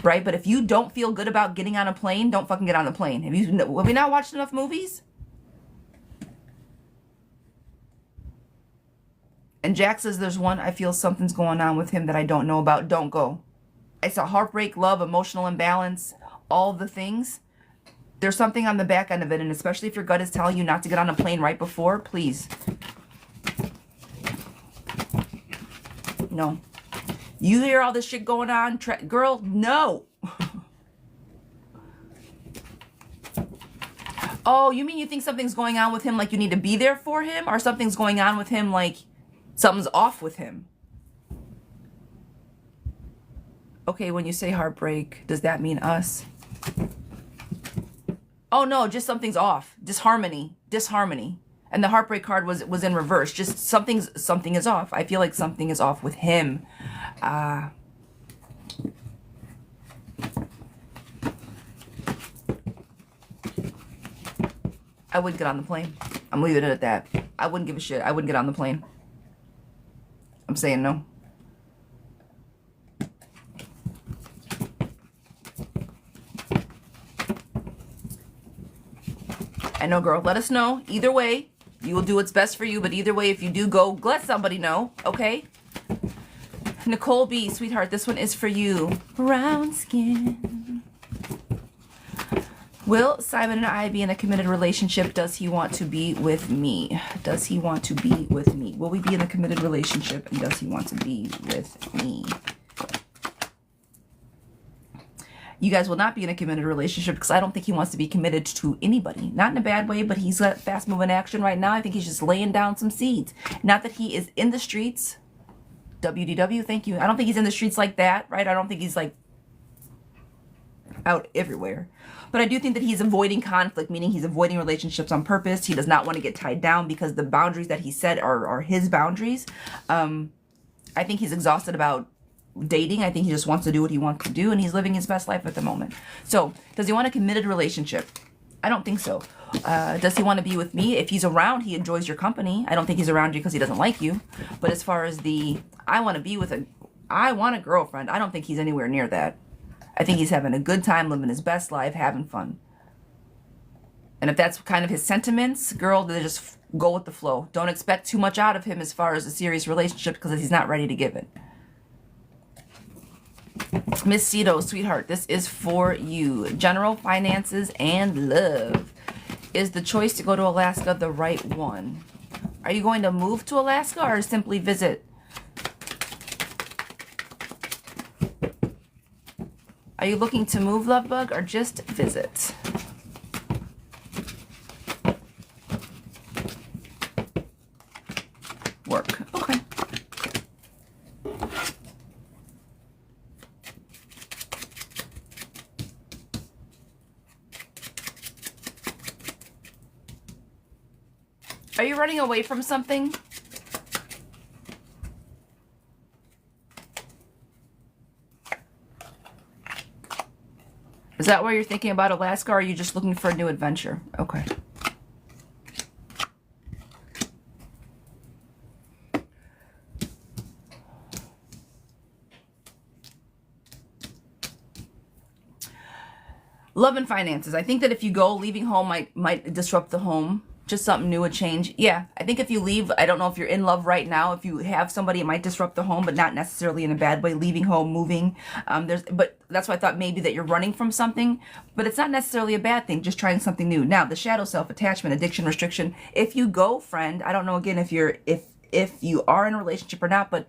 Speaker 1: right? But if you don't feel good about getting on a plane, don't fucking get on the plane. Have we not watched enough movies? And Jack says there's one, I feel something's going on with him that I don't know about. Don't go. I saw heartbreak, love, emotional imbalance, all the things. There's something on the back end of it, and especially if your gut is telling you not to get on a plane right before, please. No. You hear all this shit going on, girl, no. Oh, you mean you think something's going on with him like you need to be there for him? Or something's going on with him like something's off with him? Okay, when you say heartbreak, does that mean us? Oh no, just something's off. Disharmony. And the heartbreak card was in reverse. Just something is off. I feel like something is off with him. I wouldn't get on the plane. I'm leaving it at that. I wouldn't give a shit. I wouldn't get on the plane. I'm saying no. I know, girl. Let us know. Either way, you will do what's best for you. But either way, if you do go, let somebody know. Okay? Nicole B, sweetheart, this one is for you. Brown skin. Will Simon and I be in a committed relationship? Does he want to be with me? Does he want to be with me? Will we be in a committed relationship? And does he want to be with me? You guys will not be in a committed relationship because I don't think he wants to be committed to anybody. Not in a bad way, but he's got fast moving action right now. I think he's just laying down some seeds. Not that he is in the streets. WDW, thank you. I don't think he's in the streets like that, right? I don't think he's like out everywhere. But I do think that he's avoiding conflict, meaning he's avoiding relationships on purpose. He does not want to get tied down because the boundaries that he set are his boundaries. I think he's exhausted about dating. I think he just wants to do what he wants to do, and he's living his best life at the moment. So, does he want a committed relationship? I don't think so. Does he want to be with me? If he's around, he enjoys your company. I don't think he's around you because he doesn't like you. But as far as I want a girlfriend, I don't think he's anywhere near that. I think he's having a good time, living his best life, having fun. And if that's kind of his sentiments, girl, then just go with the flow. Don't expect too much out of him as far as a serious relationship because he's not ready to give it. Miss Cito, sweetheart, this is for you. General finances and love. Is the choice to go to Alaska the right one? Are you going to move to Alaska or simply visit? Are you looking to move, love bug, or just visit? Work. Okay. Are you running away from something? Is that why you're thinking about Alaska, or are you just looking for a new adventure? Okay. Love and finances. I think that if you go, leaving home might disrupt the home. Just something new, a change. Yeah, I think if you leave, I don't know if you're in love right now. If you have somebody, it might disrupt the home, but not necessarily in a bad way. Leaving home, moving. But that's why I thought maybe that you're running from something, but it's not necessarily a bad thing. Just trying something new. Now, the shadow self, attachment, addiction, restriction. If you go, friend, I don't know again if you are in a relationship or not, but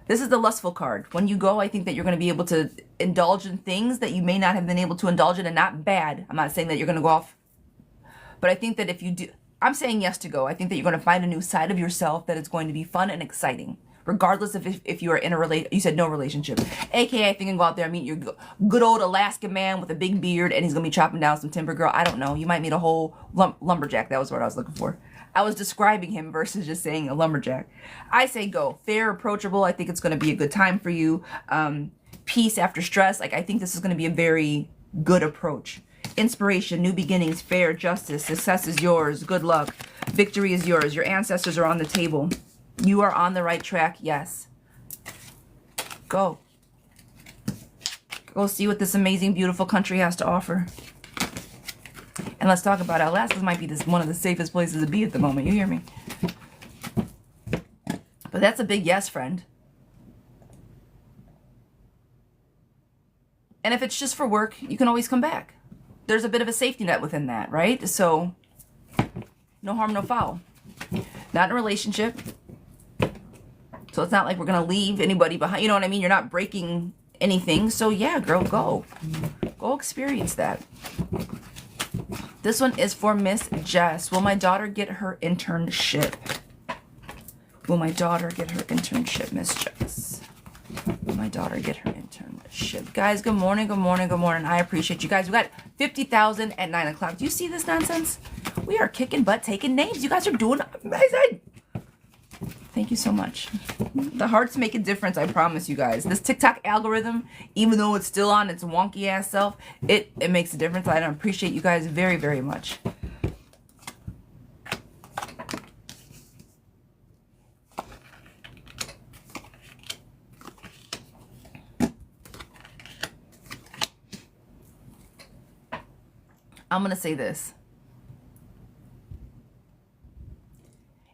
Speaker 1: this is the lustful card. When you go, I think that you're going to be able to indulge in things that you may not have been able to indulge in, and not bad. I'm not saying that you're going to go off, but I think that if you do, I'm saying yes to go. I think that you're going to find a new side of yourself that is going to be fun and exciting, regardless of if you are in a you said no relationship. AKA, I think you can go out there and meet your good old Alaskan man with a big beard, and he's going to be chopping down some timber, girl. I don't know. You might meet a whole lumberjack. That was what I was looking for. I was describing him versus just saying a lumberjack. I say go. Fair, approachable. I think it's going to be a good time for you. Peace after stress. Like, I think this is going to be a very good approach. Inspiration, new beginnings, fair, justice, success is yours, good luck, victory is yours, your ancestors are on the table, you are on the right track, yes. Go. Go see what this amazing, beautiful country has to offer. And let's talk about Alaska. This might be one of the safest places to be at the moment, you hear me? But that's a big yes, friend. And if it's just for work, you can always come back. There's a bit of a safety net within that, right? So, no harm, no foul. Not in a relationship. So it's not like we're going to leave anybody behind. You know what I mean? You're not breaking anything. So yeah, girl, go. Go experience that. This one is for Miss Jess. Will my daughter get her internship? Will my daughter get her internship, Miss Jess? Will my daughter get her internship? Guys, good morning, good morning, good morning. I appreciate you guys. We got 50,000 at 9 o'clock. Do you see this nonsense? We are kicking butt, taking names. You guys are doing amazing. Thank you so much. The hearts make a difference, I promise you guys. This TikTok algorithm, even though it's still on its wonky ass self, it makes a difference. I appreciate you guys very, very much. I'm going to say this.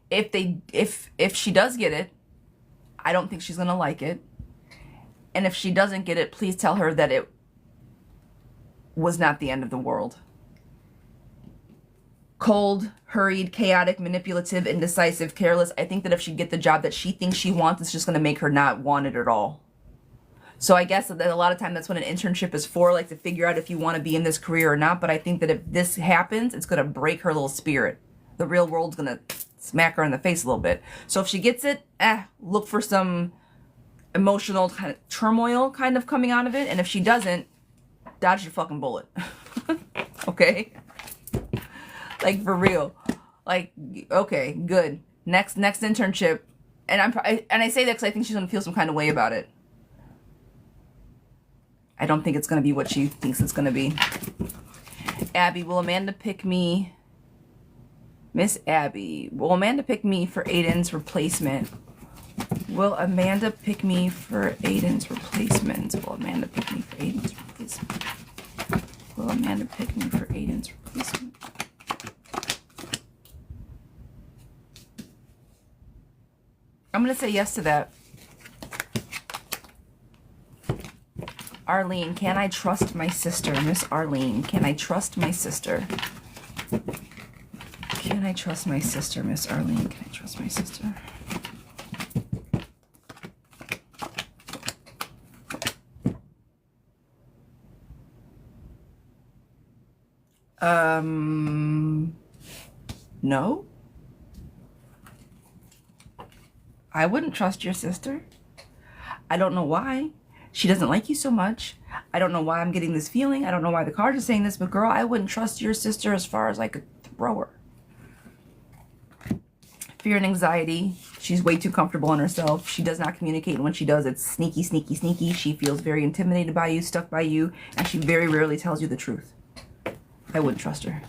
Speaker 1: If she does get it, I don't think she's going to like it. And if she doesn't get it, please tell her that it was not the end of the world. Cold, hurried, chaotic, manipulative, indecisive, careless. I think that if she get the job that she thinks she wants, it's just going to make her not want it at all. So I guess that a lot of time that's what an internship is for, like to figure out if you want to be in this career or not. But I think that if this happens, it's going to break her little spirit. The real world's going to smack her in the face a little bit. So if she gets it, look for some emotional kind of turmoil kind of coming out of it. And if she doesn't, dodge your fucking bullet. Okay? Like, for real. Like, okay, good. Next internship. And I say that because I think she's going to feel some kind of way about it. I don't think it's going to be what she thinks it's going to be. Abby, will Amanda pick me? Miss Abby, will Amanda pick me for Aiden's replacement? Will Amanda pick me for Aiden's replacement? Will Amanda pick me for Aiden's replacement? Will Amanda pick me for Aiden's replacement? I'm going to say yes to that. Arlene, can I trust my sister? Miss Arlene, can I trust my sister? Can I trust my sister, Miss Arlene? Can I trust my sister? No. I wouldn't trust your sister. I don't know why. She doesn't like you so much. I don't know why I'm getting this feeling. I don't know why the cards are saying this, but girl, I wouldn't trust your sister as far as I could throw her. Fear and anxiety. She's way too comfortable in herself. She does not communicate. And when she does, it's sneaky, sneaky, sneaky. She feels very intimidated by you, stuck by you, and she very rarely tells you the truth. I wouldn't trust her.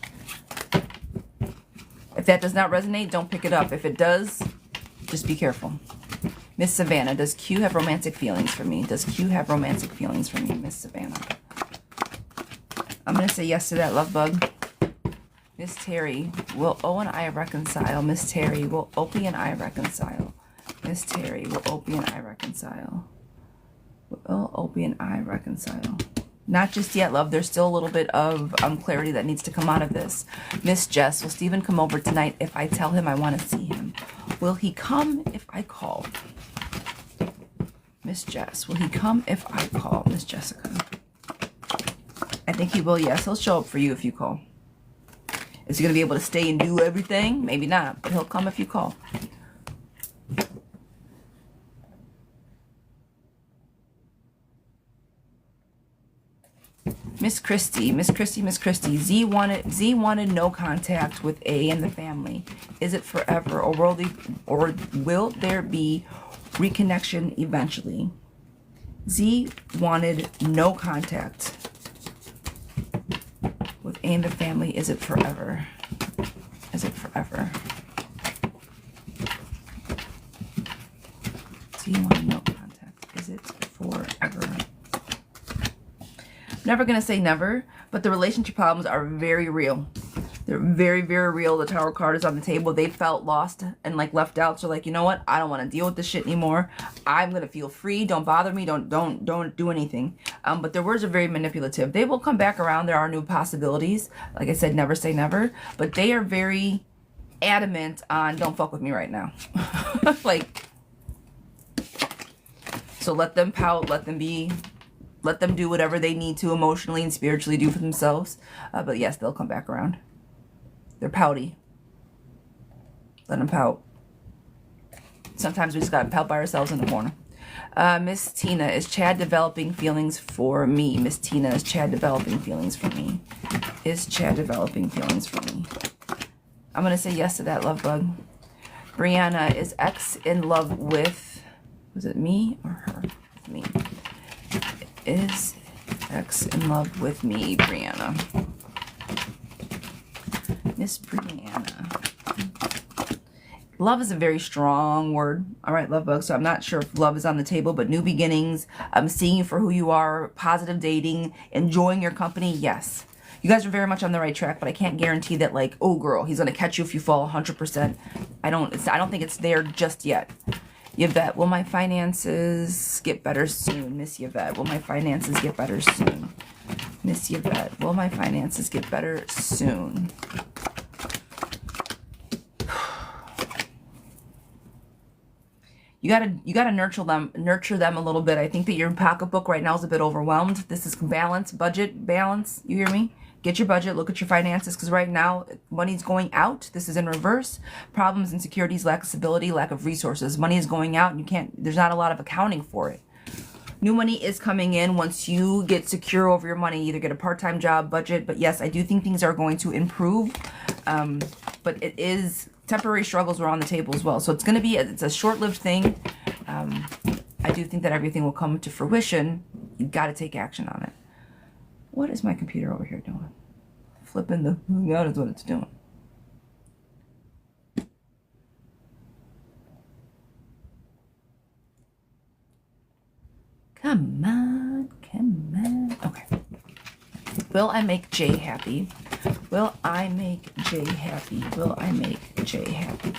Speaker 1: If that does not resonate, don't pick it up. If it does, just be careful. Miss Savannah, does Q have romantic feelings for me? Does Q have romantic feelings for me, Miss Savannah? I'm going to say yes to that, love bug. Miss Terry, will O and I reconcile? Miss Terry, will Opie and I reconcile? Miss Terry, will Opie and I reconcile? Will Opie and I reconcile? Not just yet, love. There's still a little bit of clarity that needs to come out of this. Miss Jess, will Steven come over tonight if I tell him I want to see him? Will he come if I call? Miss Jess, will he come if I call? Miss Jessica. I think he will, yes. He'll show up for you if you call. Is he going to be able to stay and do everything? Maybe not, but he'll come if you call. Miss Christie, Miss Christie, Miss Christie. Z wanted no contact with A and the family. Is it forever, or will there be reconnection eventually? Z wanted no contact with A and the family. Is it forever? Is it forever? Z wanted no contact. Is it forever? I'm never going to say never, but the relationship problems are very real. They're very, very real. The Tower card is on the table. They felt lost and like left out. So like, you know what? I don't want to deal with this shit anymore. I'm going to feel free. Don't bother me. Don't do anything. But their words are very manipulative. They will come back around. There are new possibilities. Like I said, never say never. But they are very adamant on don't fuck with me right now. Like, so let them pout. Let them do whatever they need to emotionally and spiritually do for themselves. But yes, they'll come back around. They're pouty. Let them pout. Sometimes we just gotta pout by ourselves in the corner. Miss Tina, is Chad developing feelings for me? Miss Tina, is Chad developing feelings for me? Is Chad developing feelings for me? I'm gonna say yes to that, love bug. Brianna, is X in love with, was it me or her? Me. Is X in love with me, Brianna? Miss Brianna. Love is a very strong word. All right, love bug. So I'm not sure if love is on the table, but new beginnings, seeing you for who you are, positive dating, enjoying your company, yes. You guys are very much on the right track, but I can't guarantee that, like, oh girl, he's gonna catch you if you fall 100%. I don't think it's there just yet. Yvette, will my finances get better soon? Miss Yvette, will my finances get better soon? Miss Yvette, will my finances get better soon? You gotta nurture them a little bit. I think that your pocketbook right now is a bit overwhelmed. This is budget balance. You hear me? Get your budget, look at your finances, because right now money's going out. This is in reverse. Problems, insecurities, lack of stability, lack of resources. Money is going out and there's not a lot of accounting for it. New money is coming in once you get secure over your money, either get a part-time job, budget. But yes, I do think things are going to improve. But it is, temporary struggles are on the table as well. So it's a short-lived thing. I do think that everything will come to fruition. You've got to take action on it. What is my computer over here doing? Flipping the, that is what it's doing. Come on, come on. Okay. Will I make Jay happy? Will I make Jay happy? Will I make Jay happy?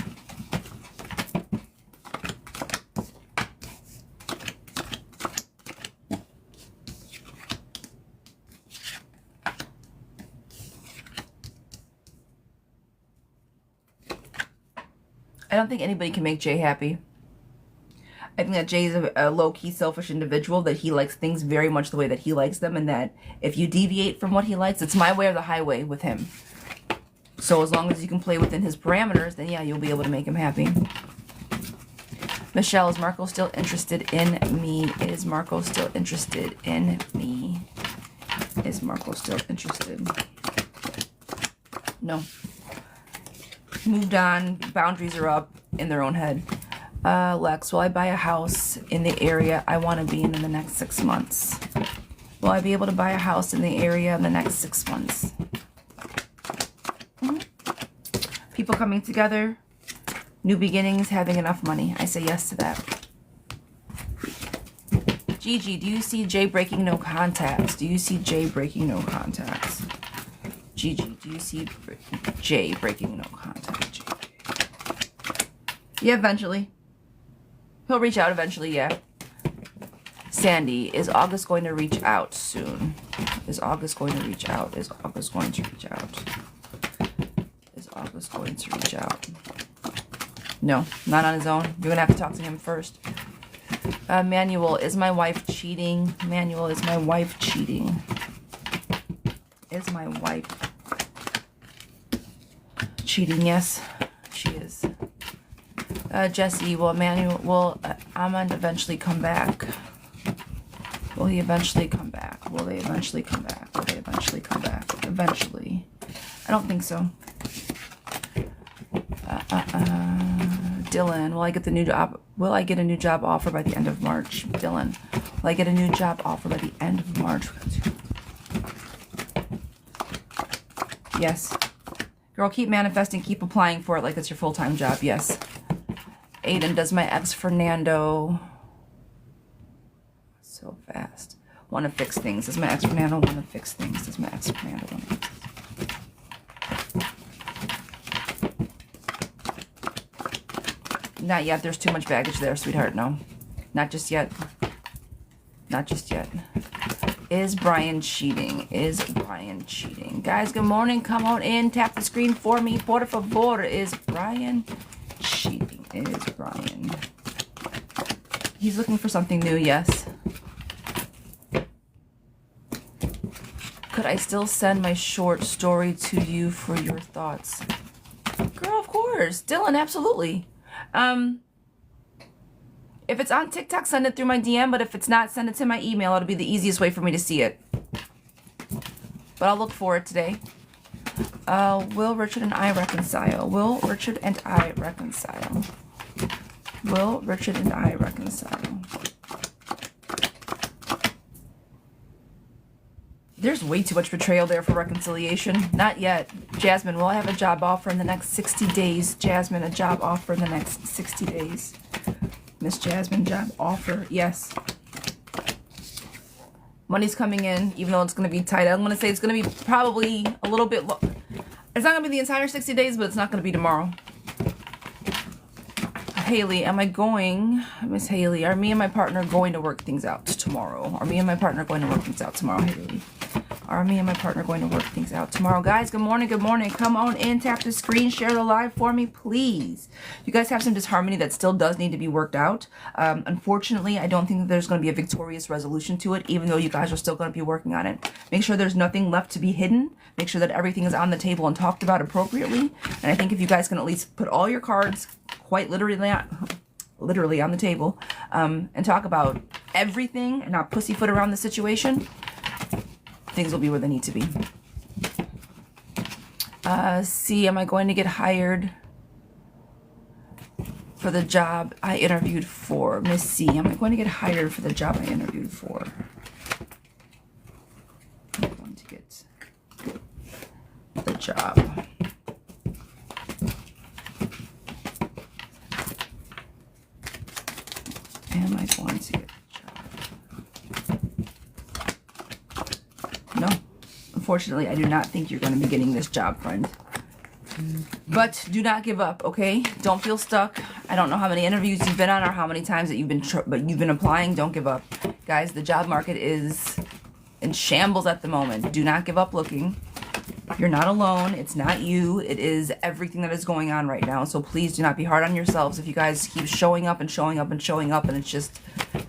Speaker 1: I don't think anybody can make Jay happy. I think that Jay is a low-key selfish individual, that he likes things very much the way that he likes them, and that if you deviate from what he likes, it's my way or the highway with him. So as long as you can play within his parameters, then yeah, you'll be able to make him happy. Michelle, is Marco still interested in me? Is Marco still interested in me? Is Marco still interested? No. Moved on. Boundaries are up in their own head. Lex, will I buy a house in the area I want to be in the next 6 months? Will I be able to buy a house in the area in the next 6 months? People coming together, new beginnings, having enough money. I say yes to that. Gigi, do you see Jay breaking no contacts? Do you see Jay breaking no contacts? Gigi, do you see Jay breaking no contacts? Yeah, eventually. He'll reach out eventually, yeah. Sandy, is August going to reach out soon? Is August going to reach out? Is August going to reach out? Is August going to reach out? No, not on his own. You're going to have to talk to him first. Manuel, is my wife cheating? Manuel, is my wife cheating? Is my wife cheating? Yes, she is. Jesse, will Ahmad eventually come back? Will he eventually come back? Will they eventually come back? Will they eventually come back? Eventually. I don't think so. Dylan, will I get the new job? Will I get a new job offer by the end of March? Dylan, will I get a new job offer by the end of March? Yes. Girl, keep manifesting, keep applying for it like it's your full-time job. Yes. Aiden, does my ex Fernando so fast want to fix things? Does my ex Fernando want to fix things? Does my ex Fernando want to fix things? Not yet. There's too much baggage there, sweetheart. No. Not just yet. Not just yet. Is Brian cheating? Is Brian cheating? Guys, good morning. Come on in. Tap the screen for me. Por favor. Is Brian cheating? Is Brian? He's looking for something new, yes. Could I still send my short story to you for your thoughts? Girl, of course. Dylan, absolutely. If it's on TikTok, send it through my DM, but if it's not, send it to my email. It'll be the easiest way for me to see it. But I'll look for it today. Will Richard and I reconcile? Will Richard and I reconcile? Will Richard and I reconcile? There's way too much betrayal there for reconciliation. Not yet. Jasmine, will I have a job offer in the next 60 days? Jasmine, a job offer in the next 60 days. Miss Jasmine, job offer. Yes. Money's coming in, even though it's going to be tight. I'm going to say it's going to be probably a little bit low. It's not going to be the entire 60 days, but it's not going to be tomorrow. Haley, am I going? Miss Haley, are me and my partner going to work things out tomorrow? Are me and my partner going to work things out tomorrow, Haley? Are me and my partner going to work things out tomorrow? Guys, good morning, good morning. Come on in, tap the screen, share the live for me, please. You guys have some disharmony that still does need to be worked out. Unfortunately, I don't think that there's going to be a victorious resolution to it, even though you guys are still going to be working on it. Make sure there's nothing left to be hidden. Make sure that everything is on the table and talked about appropriately. And I think if you guys can at least put all your cards quite literally on the table and talk about everything and not pussyfoot around the situation, things will be where they need to be. C, am I going to get hired for the job I interviewed for? Miss C, am I going to get hired for the job I interviewed for? I'm going to get the job. Am I going to get a job? No. Unfortunately, I do not think you're going to be getting this job, friend. But do not give up, okay? Don't feel stuck. I don't know how many interviews you've been on or how many times that you've been applying. Don't give up. Guys, the job market is in shambles at the moment. Do not give up looking. You're not alone. It's not you. It is everything that is going on right now. So please do not be hard on yourselves if you guys keep showing up and showing up and showing up and it's just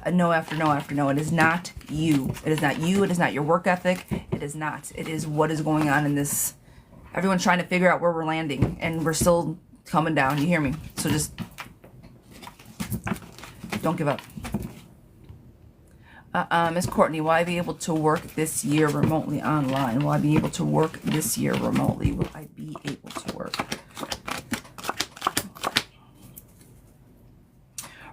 Speaker 1: a no after no after no. It is not you. It is not you. It is not your work ethic. It is not. It is what is going on in this. Everyone's trying to figure out where we're landing and we're still coming down. You hear me? So just don't give up. Miss Courtney, will I be able to work this year remotely online? Will I be able to work this year remotely? Will I be able to work?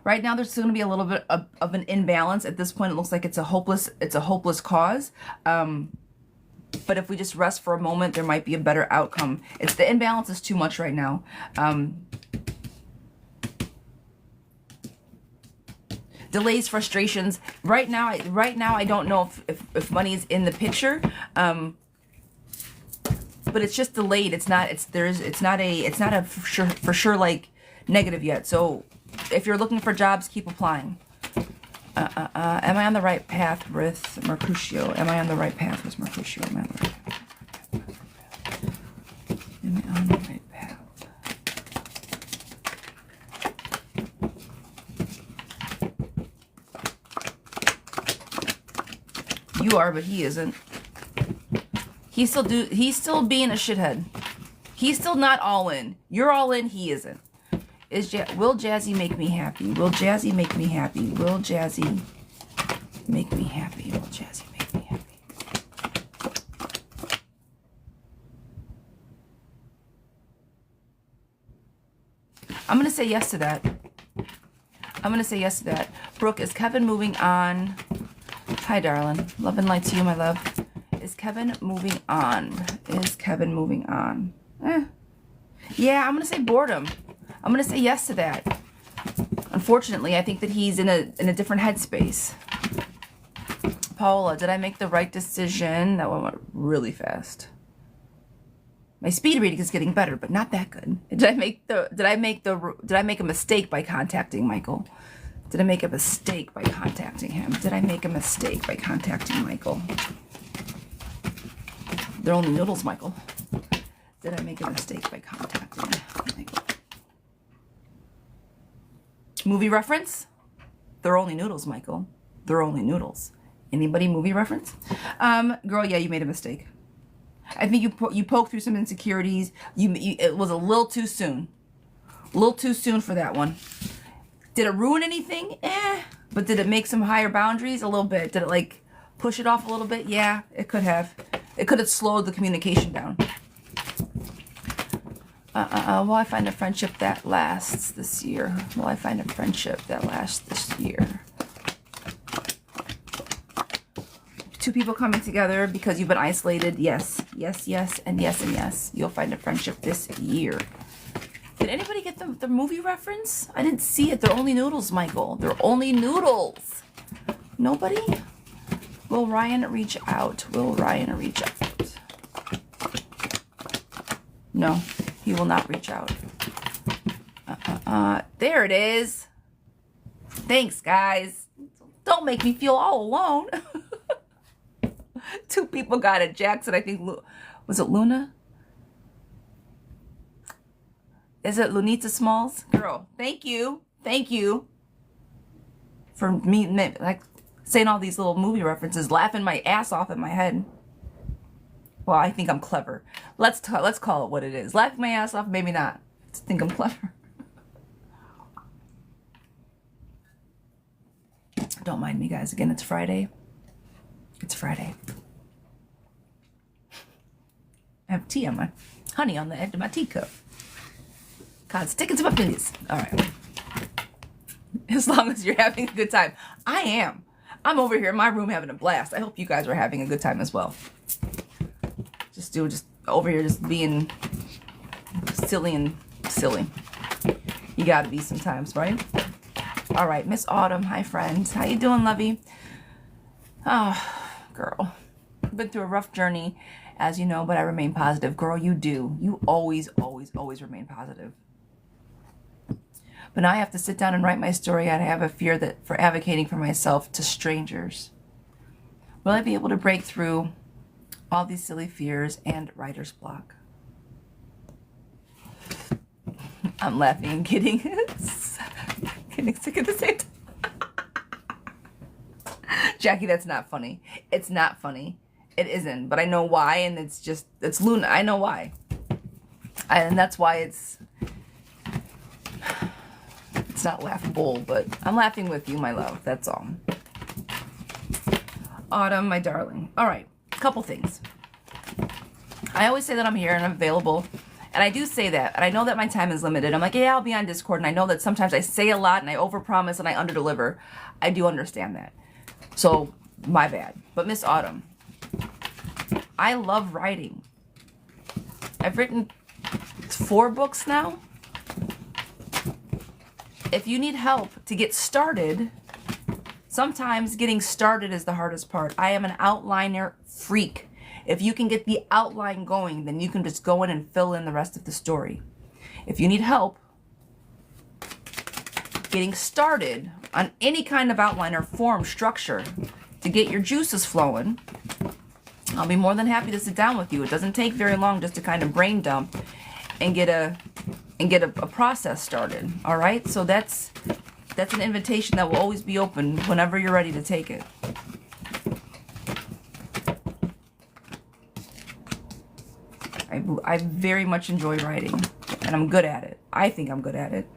Speaker 1: Right now, there's going to be a little bit of an imbalance. At this point, it looks like it's a hopeless cause. But if we just rest for a moment, there might be a better outcome. The imbalance is too much right now. delays, frustrations. Right now, I don't know if money is in the picture. But it's just delayed. It's not a for sure like negative yet. So if you're looking for jobs, keep applying. Am I on the right path with Mercutio? Am I on the right path with Mercutio? Am I on the right path? You are, but he isn't. He's still being a shithead. He's still not all in. You're all in, he isn't. Will Jazzy make me happy? Will Jazzy make me happy? Will Jazzy make me happy? Will Jazzy make me happy? I'm going to say yes to that. I'm going to say yes to that. Brooke, is Kevin moving on? Hi, darling. Love and light to you, my love. Is Kevin moving on? Is Kevin moving on? Yeah, I'm going to say boredom. I'm going to say yes to that. Unfortunately, I think that he's in a different headspace. Paola, did I make the right decision? That one went really fast. My speed reading is getting better, but not that good. Did I make a mistake by contacting Michael? Did I make a mistake by contacting him? Did I make a mistake by contacting Michael? They're only noodles, Michael. Did I make a mistake by contacting Michael? Movie reference? They're only noodles, Michael. They're only noodles. Anybody movie reference? Girl, yeah, you made a mistake. I think you poked through some insecurities. It was a little too soon. A little too soon for that one. Did it ruin anything? But did it make some higher boundaries? A little bit. Did it like push it off a little bit? Yeah, it could have. It could have slowed the communication down. Will I find a friendship that lasts this year? Will I find a friendship that lasts this year? Two people coming together because you've been isolated. Yes, yes, yes, and yes, and yes. You'll find a friendship this year. Did anybody get the movie reference? I didn't see it. They're only noodles, Michael. They're only noodles. Nobody? Will Ryan reach out? Will Ryan reach out? No, he will not reach out. There it is. Thanks, guys. Don't make me feel all alone. Two people got it. Jackson, I think, was it Luna? Is it Lunita Smalls? Girl, thank you. Thank you for me, like, saying all these little movie references, laughing my ass off in my head. Well, I think I'm clever. Let's call it what it is. Laughing my ass off, maybe not. I think I'm clever. Don't mind me, guys. Again, it's Friday. It's Friday. I have tea on my honey on the edge of my teacup. God, sticking to my fingers. All right. As long as you're having a good time. I am. I'm over here in my room having a blast. I hope you guys are having a good time as well. Just over here just being silly and silly. You gotta be sometimes, right? All right, Miss Autumn. Hi, friends. How you doing, lovey? Oh, girl. Been through a rough journey, as you know, but I remain positive. Girl, you do. You always, always, always remain positive. But now I have to sit down and write my story, and I have a fear that for advocating for myself to strangers. Will I be able to break through all these silly fears and writer's block? I'm laughing and getting sick at the same time. Jackie, that's not funny. It's not funny. It isn't, but I know why, and it's Luna. I know why. And that's why it's not laughable, but I'm laughing with you, my love. That's all. Autumn, my darling. All right, a couple things. I always say that I'm here and I'm available, and I do say that, and I know that my time is limited. I'm like, yeah, I'll be on Discord, and I know that sometimes I say a lot and I overpromise and I underdeliver. I do understand that. So, my bad. But Miss Autumn, I love writing. I've written 4 books now. If you need help to get started, Sometimes getting started is the hardest part. I am an outliner freak. If you can get the outline going, then you can just go in and fill in the rest of the story. If you need help getting started on any kind of outline or form structure to get your juices flowing, I'll be more than happy to sit down with you. It doesn't take very long just to kind of brain dump and get a process started. All right, so that's an invitation that will always be open whenever you're ready to take it. I very much enjoy writing, and I'm good at it. I think I'm good at it.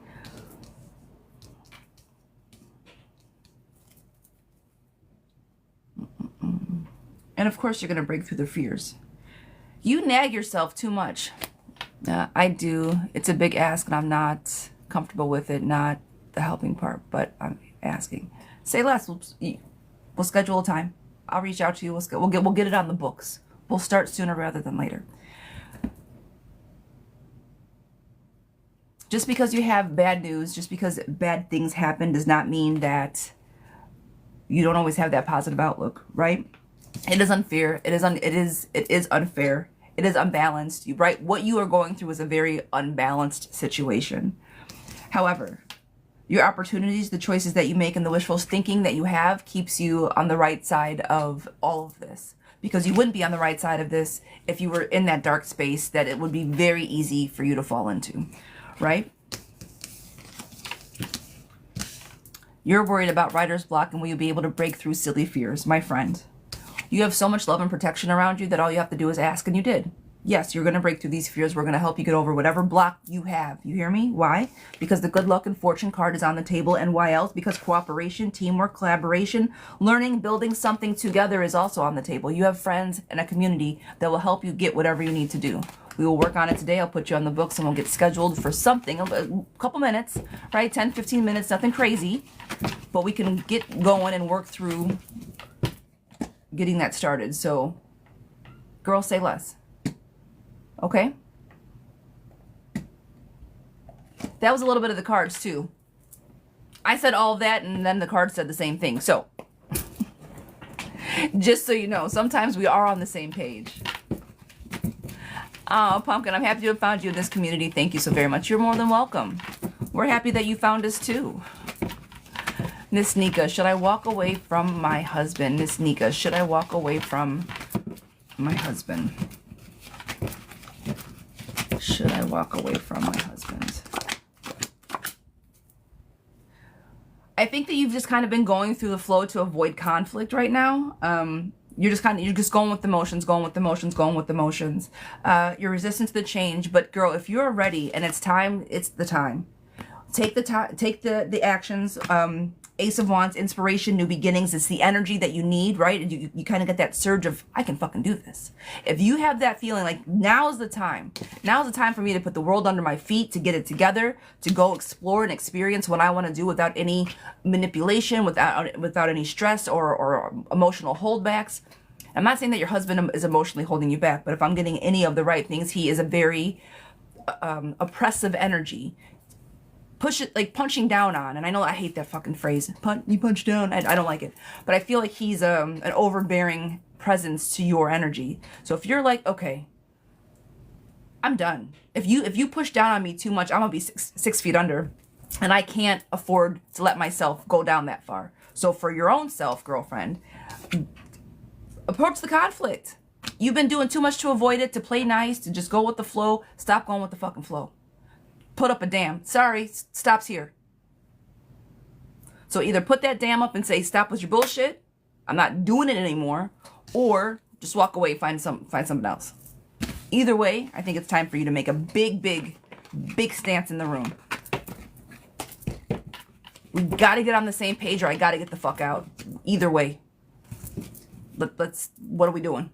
Speaker 1: And of course, you're going to break through the fears. You nag yourself too much. I do. It's a big ask, and I'm not comfortable with it. Not the helping part, but I'm asking. Say less. We'll schedule a time. I'll reach out to you. We'll get it on the books. We'll start sooner rather than later. Just because you have bad news, just because bad things happen, does not mean that you don't always have that positive outlook, right? It is unfair. It is unfair. It is unbalanced. Right? What you are going through is a very unbalanced situation. However, your opportunities, the choices that you make, and the wishful thinking that you have keeps you on the right side of all of this. Because you wouldn't be on the right side of this if you were in that dark space that it would be very easy for you to fall into. Right? You're worried about writer's block, and will you be able to break through silly fears? My friend, you have so much love and protection around you that all you have to do is ask, and you did. Yes, you're going to break through these fears. We're going to help you get over whatever block you have. You hear me? Why? Because the good luck and fortune card is on the table. And why else? Because cooperation, teamwork, collaboration, learning, building something together is also on the table. You have friends and a community that will help you get whatever you need to do. We will work on it today. I'll put you on the books, and we'll get scheduled for something, a couple minutes, right? 10, 15 minutes, nothing crazy. But we can get going and work through getting that started. So, girls, say less. Okay? That was a little bit of the cards, too. I said all of that, and then the cards said the same thing. So, just so you know, sometimes we are on the same page. Oh, Pumpkin, I'm happy to have found you in this community. Thank you so very much. You're more than welcome. We're happy that you found us, too. Miss Nika, should I walk away from my husband? Miss Nika, should I walk away from my husband? Should I walk away from my husband? I think that you've just kind of been going through the flow to avoid conflict right now. You're just going with the motions, going with the motions, going with the motions. You're resistant to the change, but girl, if you're ready and it's time, it's the time. Take the time, take the actions. Ace of Wands, inspiration, new beginnings. It's the energy that you need, right? And you kind of get that surge of, I can fucking do this. If you have that feeling like now's the time. Now's the time for me to put the world under my feet, to get it together, to go explore and experience what I want to do without any manipulation, without any stress or emotional holdbacks. I'm not saying that your husband is emotionally holding you back, but if I'm getting any of the right things, he is a very oppressive energy. Push it, like punching down on, and I know I hate that fucking phrase. You punch down. I don't like it, but I feel like he's an overbearing presence to your energy. So if you're like, okay, I'm done. If you push down on me too much, I'm gonna be six feet under, and I can't afford to let myself go down that far. So for your own self, girlfriend, approach the conflict. You've been doing too much to avoid it, to play nice, to just go with the flow. Stop going with the fucking flow. Put up a dam. Sorry, stops here. So either put that dam up and say, stop with your bullshit, I'm not doing it anymore, or just walk away, find something else. Either way, I think it's time for you to make a big stance in the room. We gotta get on the same page, or I gotta get the fuck out. Either way. What are we doing?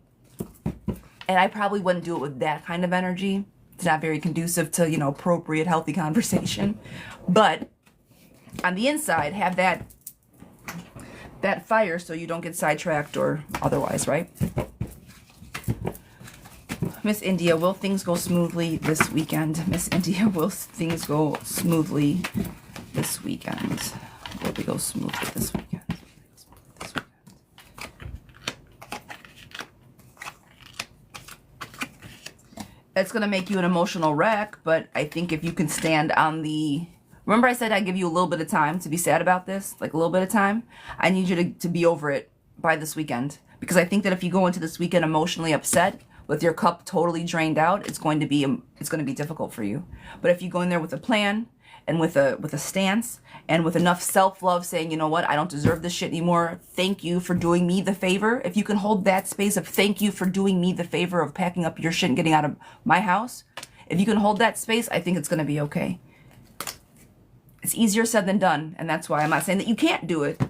Speaker 1: And I probably wouldn't do it with that kind of energy. It's not very conducive to, appropriate, healthy conversation. But on the inside, have that fire so you don't get sidetracked or otherwise, right? Miss India, will things go smoothly this weekend? Miss India, will things go smoothly this weekend? Will they go smoothly this weekend? It's going to make you an emotional wreck, but I think if you can stand on the... Remember I said I'd give you a little bit of time to be sad about this? Like a little bit of time? I need you to be over it by this weekend. Because I think that if you go into this weekend emotionally upset, with your cup totally drained out, it's going to be difficult for you. But if you go in there with a plan and with a stance and with enough self-love, saying, you know what, I don't deserve this shit anymore. Thank you for doing me the favor. If you can hold that space of thank you for doing me the favor of packing up your shit and getting out of my house, if you can hold that space, I think it's going to be okay. It's easier said than done, and that's why I'm not saying that you can't do it.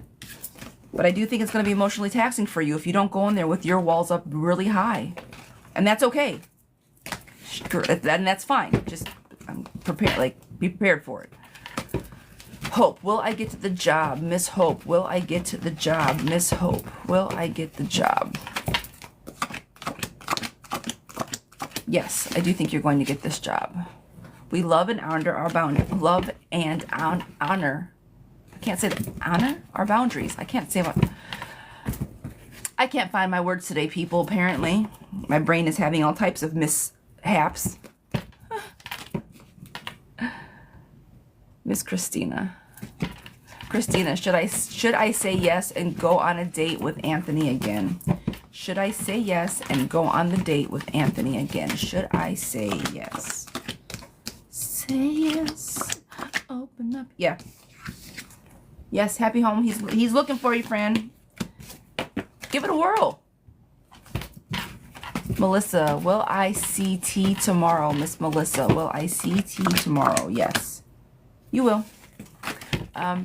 Speaker 1: But I do think it's going to be emotionally taxing for you if you don't go in there with your walls up really high. And that's okay. And that's fine. Just be prepared for it. Hope, will I get to the job? Miss Hope, will I get to the job? Miss Hope, will I get the job? Yes, I do think you're going to get this job. We love and honor our boundaries. Love and honor. I can't say that. Honor our boundaries. I can't say what. I can't find my words today, people, apparently. My brain is having all types of mishaps. Miss Christina. Christina, should I say yes and go on a date with Anthony again? Should I say yes and go on the date with Anthony again? Should I say yes? Say yes. Open up. Yeah. Yes, happy home. He's looking for you, friend. Give it a whirl. Melissa, will I see tea tomorrow? Miss Melissa, will I see tea tomorrow? Yes. You will.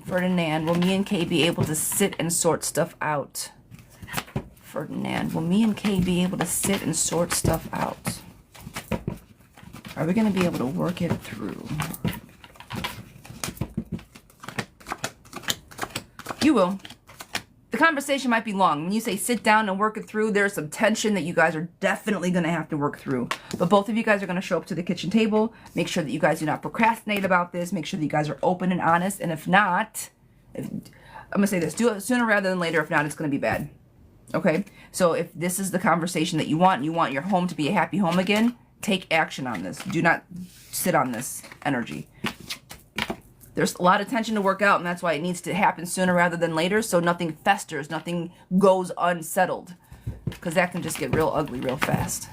Speaker 1: Ferdinand, will me and Kay be able to sit and sort stuff out? Ferdinand, will me and Kay be able to sit and sort stuff out? Are we going to be able to work it through? You will. The conversation might be long. When you say sit down and work it through, there's some tension that you guys are definitely going to have to work through. But both of you guys are going to show up to the kitchen table. Make sure that you guys do not procrastinate about this. Make sure that you guys are open and honest. And if not, I'm going to say this, do it sooner rather than later. If not, it's going to be bad. Okay? So if this is the conversation that you want, and you want your home to be a happy home again, take action on this. Do not sit on this energy. There's a lot of tension to work out, and that's why it needs to happen sooner rather than later, so nothing festers, nothing goes unsettled, because that can just get real ugly real fast.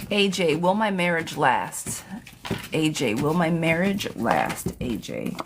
Speaker 1: AJ, will my marriage last? AJ, will my marriage last? AJ.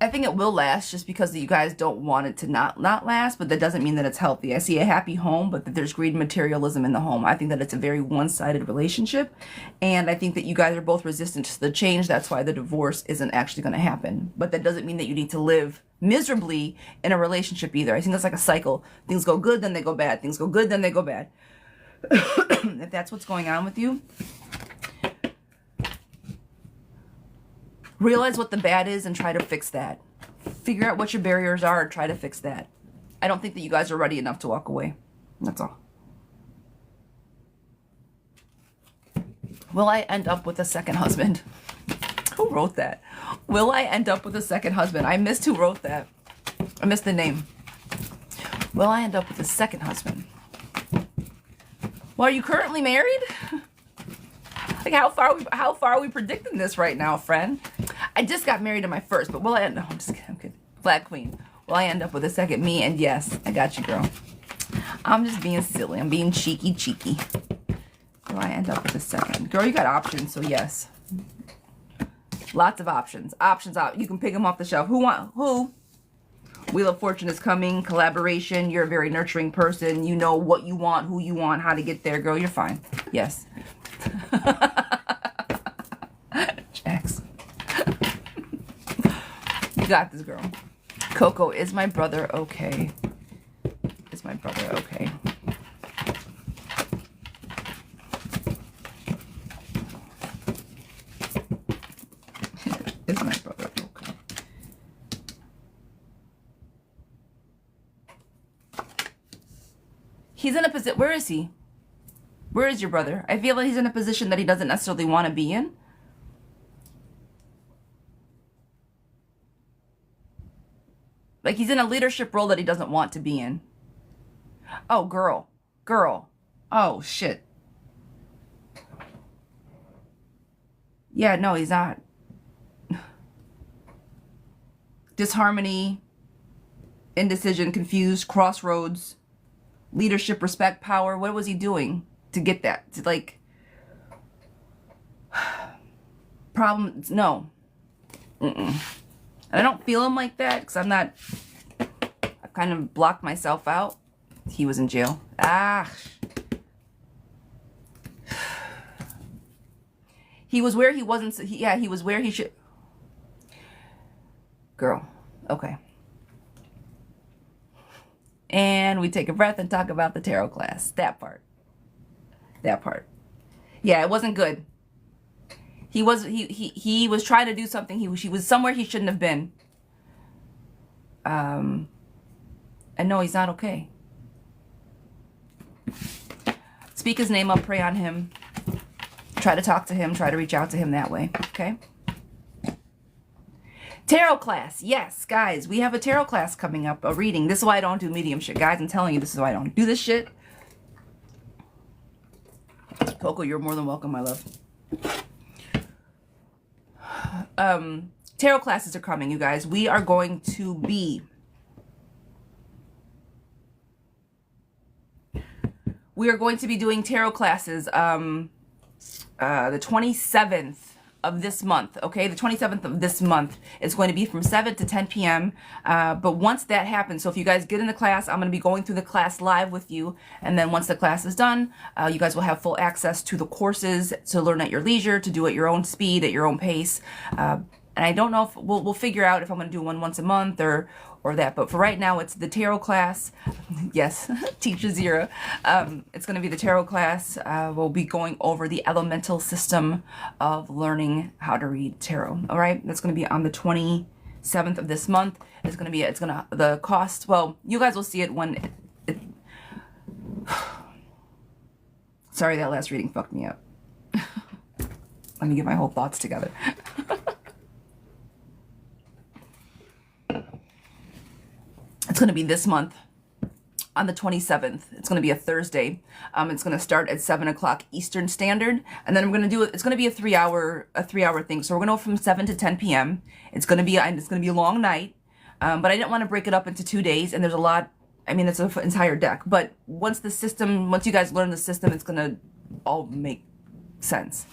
Speaker 1: I think it will last just because you guys don't want it to not last, but that doesn't mean that it's healthy. I see a happy home, but that there's greed and materialism in the home. I think that it's a very one-sided relationship, and I think that you guys are both resistant to the change. That's why the divorce isn't actually going to happen. But that doesn't mean that you need to live miserably in a relationship either. I think that's like a cycle. Things go good, then they go bad. Things go good, then they go bad. If that's what's going on with you, realize what the bad is and try to fix that. Figure out what your barriers are and try to fix that. I don't think that you guys are ready enough to walk away. That's all. Will I end up with a second husband? Who wrote that? Will I end up with a second husband? I missed who wrote that. I missed the name. Will I end up with a second husband? Well, are you currently married? Like, how far are we predicting this right now, friend? I just got married to my first, but will I end up... No, I'm just kidding. I'm kidding. Black Queen. Will I end up with a second me? And yes, I got you, girl. I'm just being silly. I'm being cheeky. Will I end up with a second? Girl, you got options, so yes. Lots of options. Options out. You can pick them off the shelf. Who? Wheel of Fortune is coming. Collaboration. You're a very nurturing person. You know what you want, who you want, how to get there. Girl, you're fine. Yes. Jax. You got this, girl. Coco, is my brother okay? Is my brother okay? Is my brother okay? He's in a position. Where is he? Where is your brother? I feel like he's in a position that he doesn't necessarily want to be in. Like he's in a leadership role that he doesn't want to be in. Oh, girl. Girl. Oh, shit. Yeah, no, he's not. Disharmony, indecision, confused, crossroads, leadership, respect, power. What was he doing to get that? To like, problems? No. And I don't feel him like that because I kind of blocked myself out. He was in jail. He was where he wasn't. Yeah, he was where he should. Girl. Okay. And we take a breath and talk about the tarot class. That part. That part. Yeah, it wasn't good. He was trying to do something. He was somewhere he shouldn't have been. And no, he's not okay. Speak his name up, pray on him. Try to talk to him, try to reach out to him that way, okay? Tarot class. Yes, guys, we have a tarot class coming up, a reading. This is why I don't do medium shit. Guys, I'm telling you, this is why I don't do this shit. Coco, you're more than welcome, my love. Tarot classes are coming, you guys. We are going to be doing tarot classes the 27th of this month, okay? The 27th of this month is going to be from 7 to 10 p.m. But once that happens, so if you guys get in the class, I'm going to be going through the class live with you. And then once the class is done, you guys will have full access to the courses to learn at your leisure, to do at your own speed, at your own pace. And I don't know if we'll figure out if I'm going to do one once a month or that. But for right now, it's the tarot class. Yes, teacher Zira. It's going to be the tarot class. We'll be going over the elemental system of learning how to read tarot. All right, that's going to be on the 27th of this month. The cost. Well, you guys will see it when. Sorry, that last reading fucked me up. Let me get my whole thoughts together. It's going to be this month on the 27th. It's going to be a Thursday. It's going to start at 7 o'clock Eastern Standard. And then I'm going to do it. It's going to be a three hour thing. So we're going to go from 7 to 10 p.m. It's going to be a long night. But I didn't want to break it up into 2 days. And there's a lot. I mean, it's an entire deck. But once you guys learn the system, it's going to all make sense.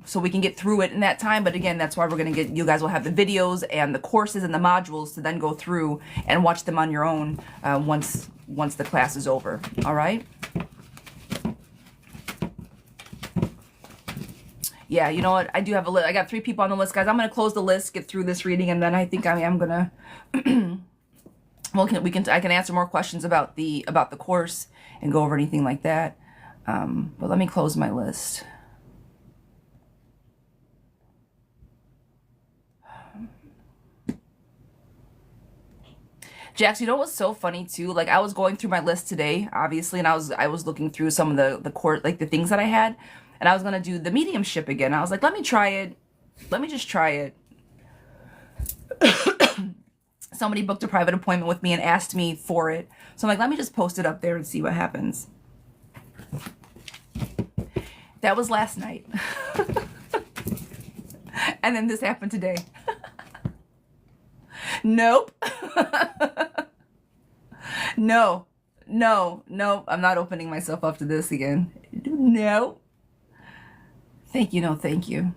Speaker 1: So we can get through it in that time. But again, that's why we're going to you guys will have the videos and the courses and the modules to then go through and watch them on your own once the class is over. All right? Yeah, you know what? I do have a list. I got 3 people on the list, guys. I'm going to close the list, get through this reading, and then I think I am going to... I can answer more questions about the course and go over anything like that. But let me close my list. Jax, you know what's so funny too? Like I was going through my list today, obviously, and I was looking through some of the court, like the things that I had, and I was gonna do the mediumship again. I was like, let me try it. Let me just try it. Somebody booked a private appointment with me and asked me for it. So I'm like, let me just post it up there and see what happens. That was last night. And then this happened today. Nope. No. I'm not opening myself up to this again. No. Thank you. No, thank you.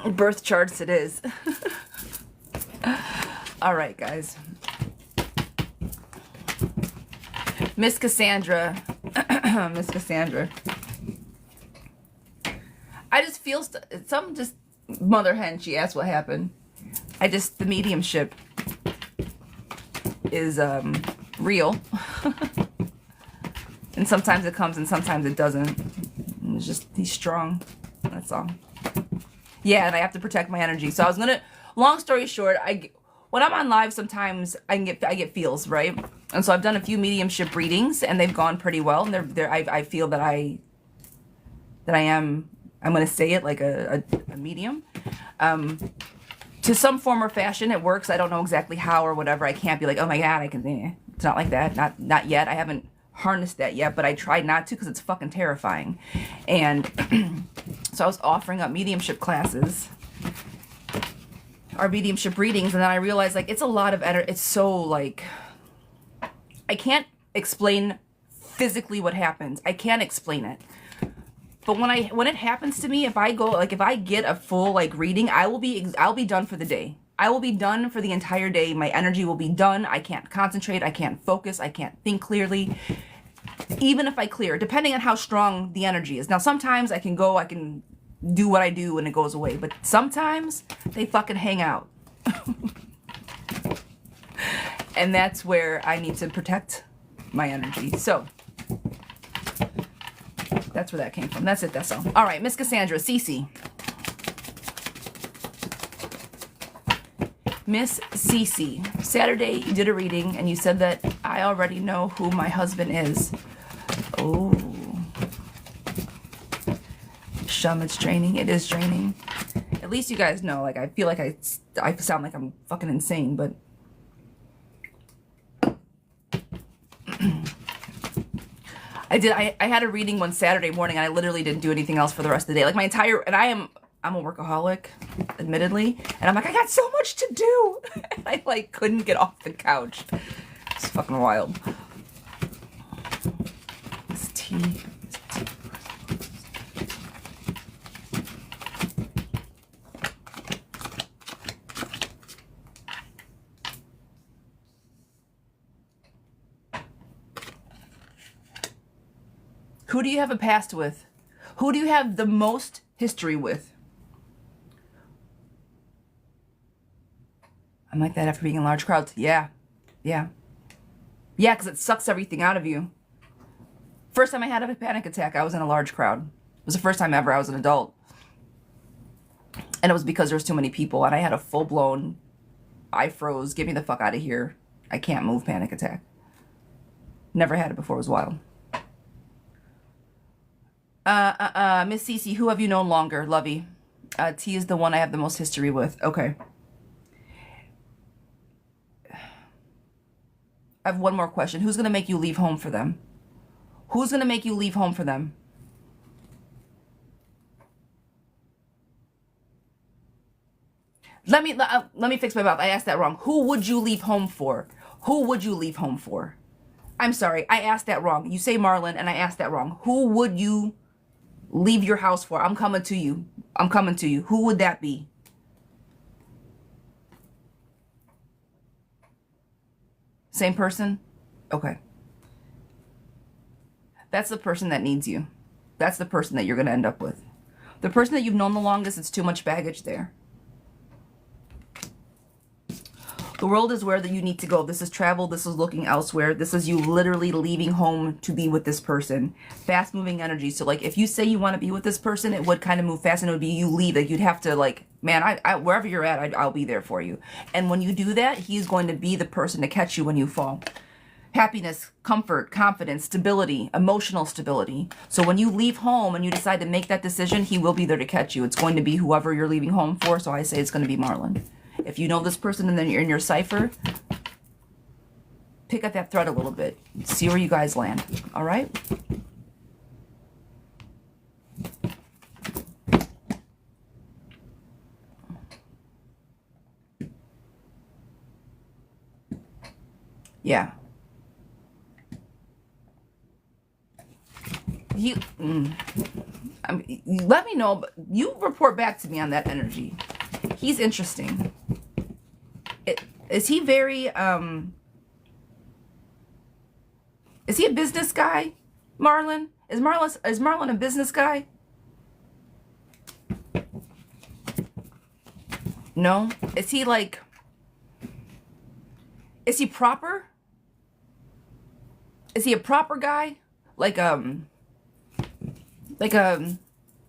Speaker 1: Birth charts it is. All right, guys. Miss Cassandra. Miss Cassandra. I just feel some just mother hen. She asked what happened. The mediumship is real. And sometimes it comes and sometimes it doesn't. And it's just, he's strong. That's all. Yeah, and I have to protect my energy. So I was gonna, long story short, when I'm on live, sometimes I get feels, right? And so I've done a few mediumship readings, and they've gone pretty well. And I feel that I am, I'm going to say it, like a medium. To some form or fashion, it works. I don't know exactly how or whatever. I can't be like, oh my God, I can. It's not like that. Not yet. I haven't harnessed that yet, but I tried not to because it's fucking terrifying. And so I was offering up mediumship classes, our mediumship readings, and then I realized, like, it's a lot of energy. It's so, like, I can't explain physically what happens. I can't explain it. But when it happens to me, if I get a full, like, reading, I'll be done for the day. I will be done for the entire day. My energy will be done. I can't concentrate. I can't focus. I can't think clearly. Even if I clear, depending on how strong the energy is. Now, sometimes I can do what I do and it goes away. But sometimes they fucking hang out. And that's where I need to protect my energy. So that's where that came from. That's it. That's all. All right, Miss Cassandra, Cece. Miss Cece, Saturday you did a reading and you said that I already know who my husband is. Oh. Shum, it's draining. It is draining. At least you guys know. Like, I feel like I sound like I'm fucking insane, but I had a reading one Saturday morning and I literally didn't do anything else for the rest of the day. Like, I'm a workaholic, admittedly, and I'm like, I got so much to do. And I, like, couldn't get off the couch. It's fucking wild. This tea. Who do you have a past with? Who do you have the most history with? I'm like that after being in large crowds. Yeah. Yeah. Yeah, because it sucks everything out of you. First time I had a panic attack, I was in a large crowd. It was the first time ever I was an adult. And it was because there was too many people. And I had a full-blown, I froze, get me the fuck out of here. I can't move panic attack. Never had it before. It was wild. Miss Cece, who have you known longer? Lovey. T is the one I have the most history with. Okay. I have one more question. Who's going to make you leave home for them? Who's going to make you leave home for them? Let me fix my mouth. I asked that wrong. Who would you leave home for? Who would you leave home for? I'm sorry. I asked that wrong. You say Marlon, and I asked that wrong. Who would you leave your house for? I'm coming to you. I'm coming to you. Who would that be? Same person? Okay. That's the person that needs you. That's the person that you're going to end up with. The person that you've known the longest, it's too much baggage there. The world is where that you need to go. This is travel. This is looking elsewhere. This is you literally leaving home to be with this person. Fast moving energy. So, like, if you say you want to be with this person, it would kind of move fast and it would be you leave. Like, you'd have to, like, man, I wherever you're at, I'll be there for you. And when you do that, he's going to be the person to catch you when you fall. Happiness, comfort, confidence, stability, emotional stability. So when you leave home and you decide to make that decision, he will be there to catch you. It's going to be whoever you're leaving home for. So I say it's going to be Marlon. If you know this person and then you're in your cipher, pick up that thread a little bit. See where you guys land. All right? Yeah. Let me know, but you report back to me on that energy. He's interesting. Is he very, is he a business guy, Marlon? Is Marlon a business guy? No? Is he like, is he proper? Is he a proper guy? Like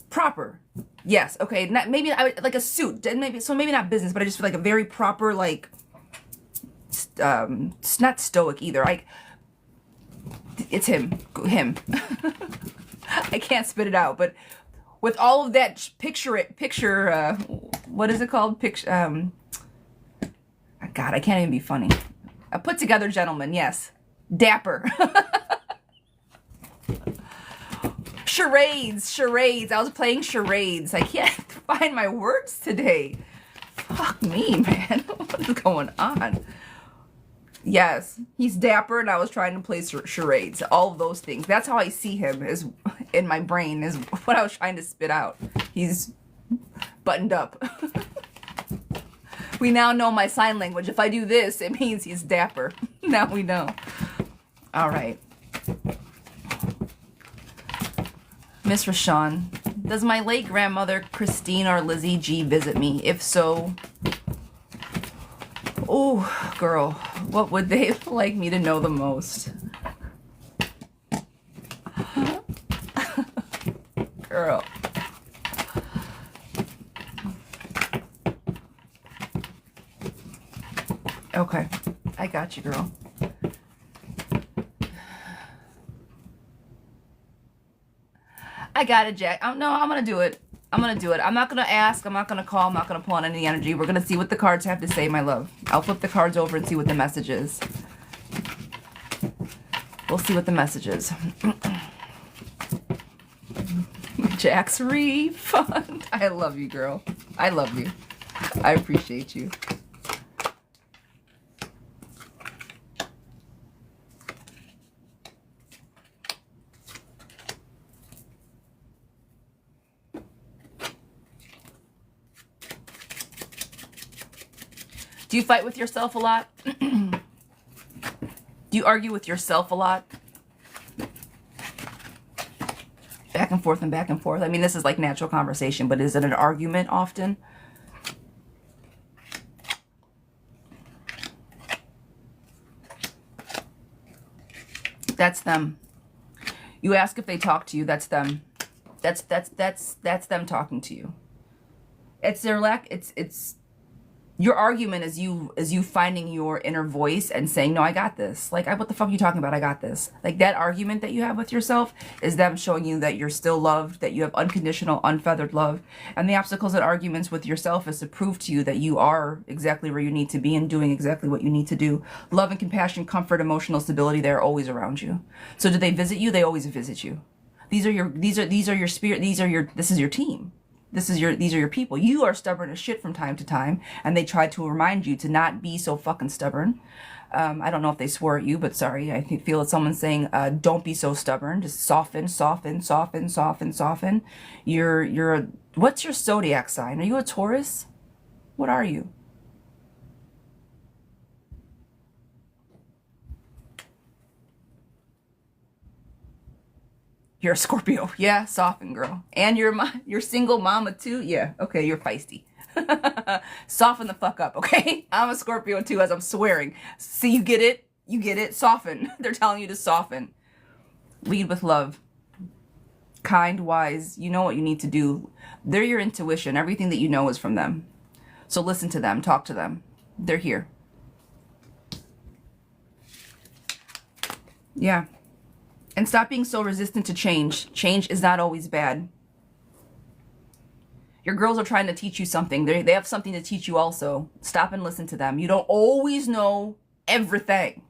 Speaker 1: proper. Yes, okay. Not, maybe like a suit. Maybe not business, but I just feel like a very proper, like, it's not stoic either. It's him. I can't spit it out, but with all of that, picture, what is it called? God, I can't even be funny. A put together gentleman, yes. Dapper. Charades. I was playing charades. I can't find my words today. Fuck me, man. What is going on? Yes, he's dapper, and I was trying to play charades. All of those things. That's how I see him, is in my brain, is what I was trying to spit out. He's buttoned up. We now know my sign language. If I do this, it means he's dapper. Now we know. All right. Miss Rashawn, does my late grandmother Christine or Lizzie G visit me? If so, oh, girl, what would they like me to know the most? Girl. Okay, I got you, girl. I got it, Jack. No, I'm going to do it. I'm going to do it. I'm not going to ask. I'm not going to call. I'm not going to pull on any energy. We're going to see what the cards have to say, my love. I'll flip the cards over and see what the message is. We'll see what the message is. Jack's refund. I love you, girl. I love you. I appreciate you. Do you fight with yourself a lot? Do you argue with yourself a lot? Back and forth and back and forth. I mean, this is like natural conversation, but is it an argument often? That's them. You ask if they talk to you, that's them. That's them talking to you. It's their lack, it's your argument is you finding your inner voice and saying, no, I got this. Like, what the fuck are you talking about? I got this. Like, that argument that you have with yourself is them showing you that you're still loved, that you have unconditional, unfeathered love. And the obstacles and arguments with yourself is to prove to you that you are exactly where you need to be and doing exactly what you need to do. Love and compassion, comfort, emotional stability, they're always around you. So do they visit you? They always visit you. These are your spirit, this is your team. These are your people. You are stubborn as shit from time to time, and they try to remind you to not be so fucking stubborn. I don't know if they swore at you, but sorry, I feel it's someone saying, don't be so stubborn. Just soften, soften, soften, soften, soften. What's your zodiac sign? Are you a Taurus? What are you? You're a Scorpio. Yeah, soften, girl. And you're single mama too? Yeah, okay, you're feisty. Soften the fuck up, okay? I'm a Scorpio too, as I'm swearing. See, you get it? You get it? Soften. They're telling you to soften. Lead with love. Kind, wise. You know what you need to do. They're your intuition. Everything that you know is from them. So listen to them. Talk to them. They're here. Yeah. And stop being so resistant to change. Change is not always bad. Your girls are trying to teach you something. They have something to teach you also. Stop and listen to them. You don't always know everything.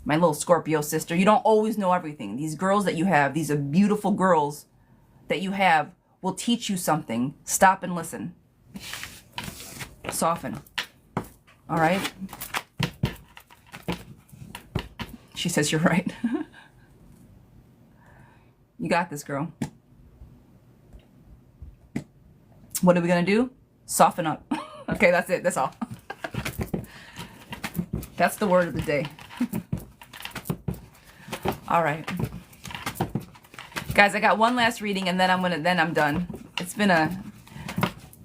Speaker 1: My little Scorpio sister, you don't always know everything. These girls that you have, these are beautiful girls that you have, will teach you something. Stop and listen. Soften. All right? She says you're right. You got this, girl. What are we going to do? Soften up. Okay, that's it. That's all. That's the word of the day. All right. Guys, I got one last reading and then I'm done. It's been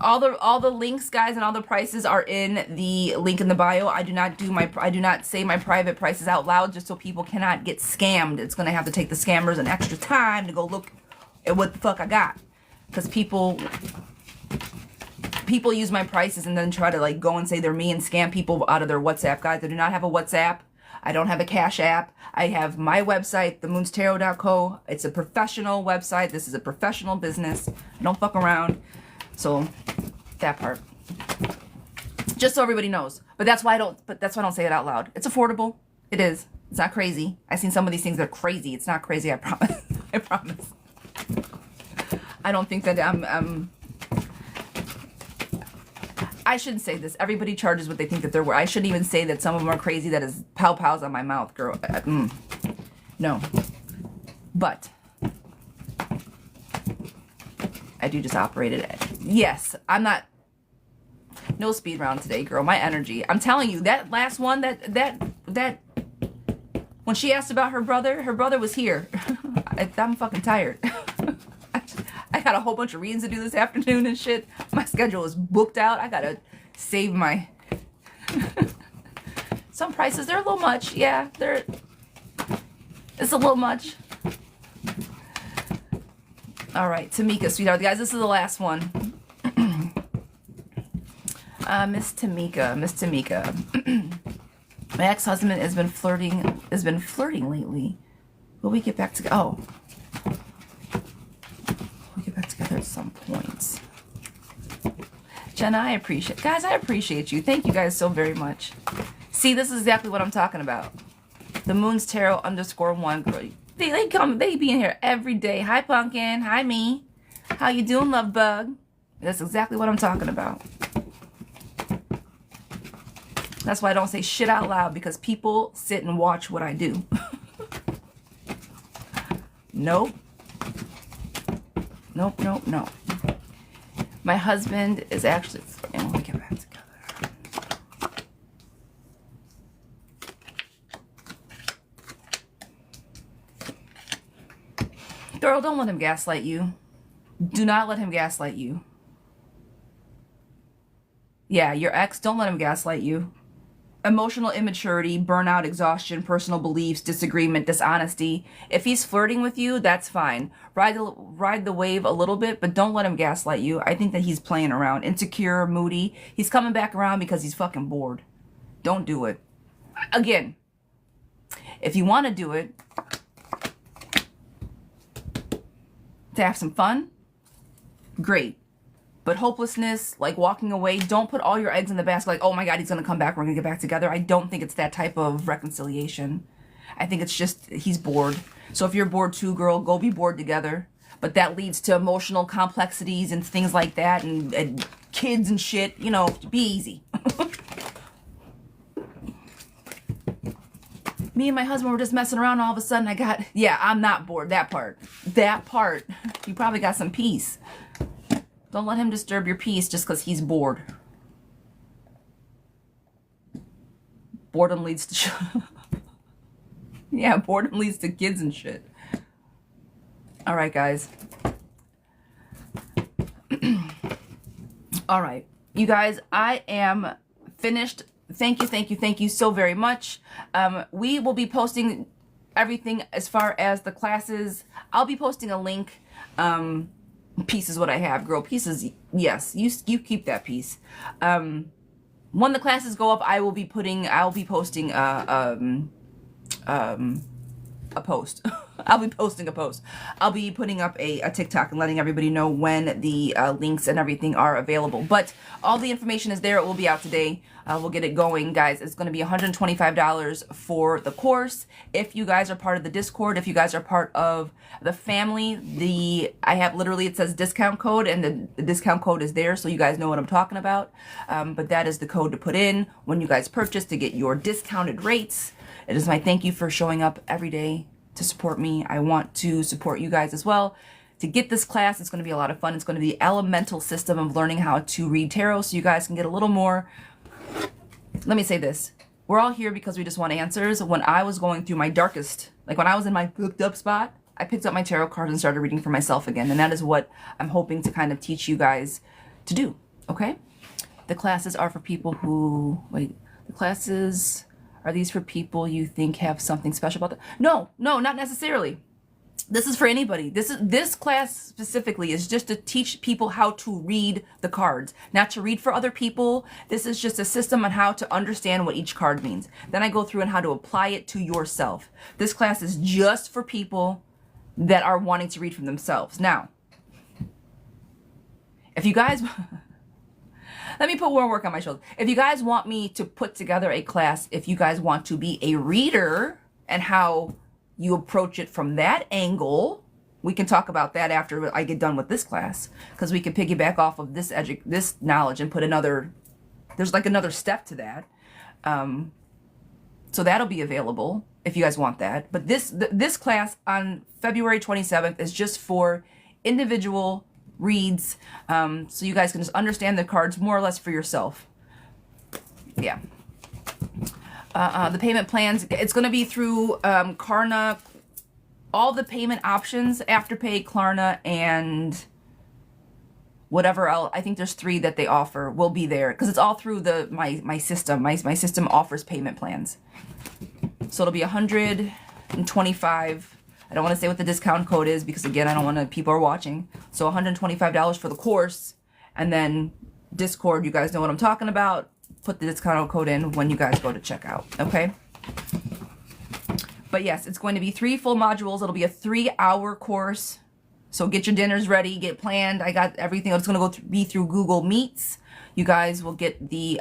Speaker 1: all the links, guys, and all the prices are in the link in the bio. I do not say my private prices out loud just so people cannot get scammed. It's going to have to take the scammers an extra time to go look at what the fuck I got. Because people People use my prices and then try to like go and say they're me and scam people out of their WhatsApp. Guys, I do not have a WhatsApp. I don't have a Cash App. I have my website, themoonstarot.co. It's a professional website. This is a professional business. I don't fuck around. So that part. Just so everybody knows. But that's why I don't say it out loud. It's affordable. It is. It's not crazy. I've seen some of these things that are crazy. It's not crazy, I promise. I promise. I don't think that I shouldn't say this. Everybody charges what they think that they're worth. I shouldn't even say that some of them are crazy. That is pow-pows on my mouth, girl. No. But I do just operate it. Yes, I'm not. No speed round today, girl. My energy. I'm telling you, that last one, that when she asked about her brother was here. I'm fucking tired. I got a whole bunch of readings to do this afternoon and shit. My schedule is booked out. I gotta save my... Some prices, they're a little much. Yeah, it's a little much. All right, Tamika, sweetheart. Guys, this is the last one. Miss Tamika. My ex-husband has been flirting lately. Will we get back together? Oh. We'll get back together at some point. Jenna, I appreciate you. Thank you guys so very much. See, this is exactly what I'm talking about. The Moon's Tarot _1 girl. They be in here every day. Hi, Pumpkin. Hi, me. How you doing, love bug? That's exactly what I'm talking about. That's why I don't say shit out loud, because people sit and watch what I do. Nope. Nope. My husband is actually flirting. When we get back together. Girl, don't let him gaslight you. Do not let him gaslight you. Yeah, your ex, don't let him gaslight you. Emotional immaturity, burnout, exhaustion, personal beliefs, disagreement, dishonesty. If he's flirting with you, that's fine. Ride the wave a little bit, but don't let him gaslight you. I think that he's playing around. Insecure, moody. He's coming back around because he's fucking bored. Don't do it. Again, if you want to do it to have some fun, great. But hopelessness, like walking away, don't put all your eggs in the basket like, oh my God, he's going to come back, we're going to get back together. I don't think it's that type of reconciliation. I think it's just he's bored. So if you're bored too, girl, go be bored together. But that leads to emotional complexities and things like that, and kids and shit. You know, be easy. Me and my husband were just messing around. All of a sudden I'm not bored. That part. You probably got some peace. Don't let him disturb your peace just because he's bored. Boredom leads to... Yeah, boredom leads to kids and shit. All right, guys. All right. You guys, I am finished. Thank you so very much. We will be posting everything as far as the classes. I'll be posting a link. Piece is what I have, girl. Pieces, yes. You keep that piece. When the classes go up, I'll be posting a post. I'll be posting a post. I'll be putting up a TikTok and letting everybody know when the links and everything are available. But all the information is there. It will be out today. We'll get it going, guys. It's going to be $125 for the course. If you guys are part of the Discord, if you guys are part of the family, I have literally, it says discount code, and the discount code is there, so you guys know what I'm talking about. But that is the code to put in when you guys purchase to get your discounted rates. It is my thank you for showing up every day to support me. I want to support you guys as well. To get this class, it's going to be a lot of fun. It's going to be the elemental system of learning how to read tarot, so you guys can get a little more. Let me say this. We're all here because we just want answers. When I was going through my darkest, like when I was in my booked up spot, I picked up my tarot cards and started reading for myself again. And that is what I'm hoping to kind of teach you guys to do. Okay? The classes are for people who, the classes, are these for people you think have something special about them? No, not necessarily. This is for anybody. This class specifically is just to teach people how to read the cards, not to read for other people. This is just a system on how to understand what each card means. Then I go through and how to apply it to yourself. This class is just for people that are wanting to read for themselves. Now, if you guys, let me put more work on my shoulders. If you guys want me to put together a class, if you guys want to be a reader and how you approach it from that angle, we can talk about that after I get done with this class, because we can piggyback off of this knowledge and put another, there's like another step to that. So that'll be available if you guys want that. But this class on February 27th is just for individual reads, so you guys can just understand the cards more or less for yourself. Yeah. The payment plans, it's going to be through Klarna. All the payment options, Afterpay, Klarna, and whatever else, I think there's 3 that they offer, will be there, because it's all through my system. My system offers payment plans. So it'll be $125. I don't want to say what the discount code is, because again, I don't want to, people are watching. So $125 for the course, and then Discord, you guys know what I'm talking about. Put the discount code in when you guys go to checkout, okay? But yes, it's going to be 3 full modules. It'll be a 3-hour course. So get your dinners ready, get planned. I got everything. It's going to be through Google Meets. You guys will get the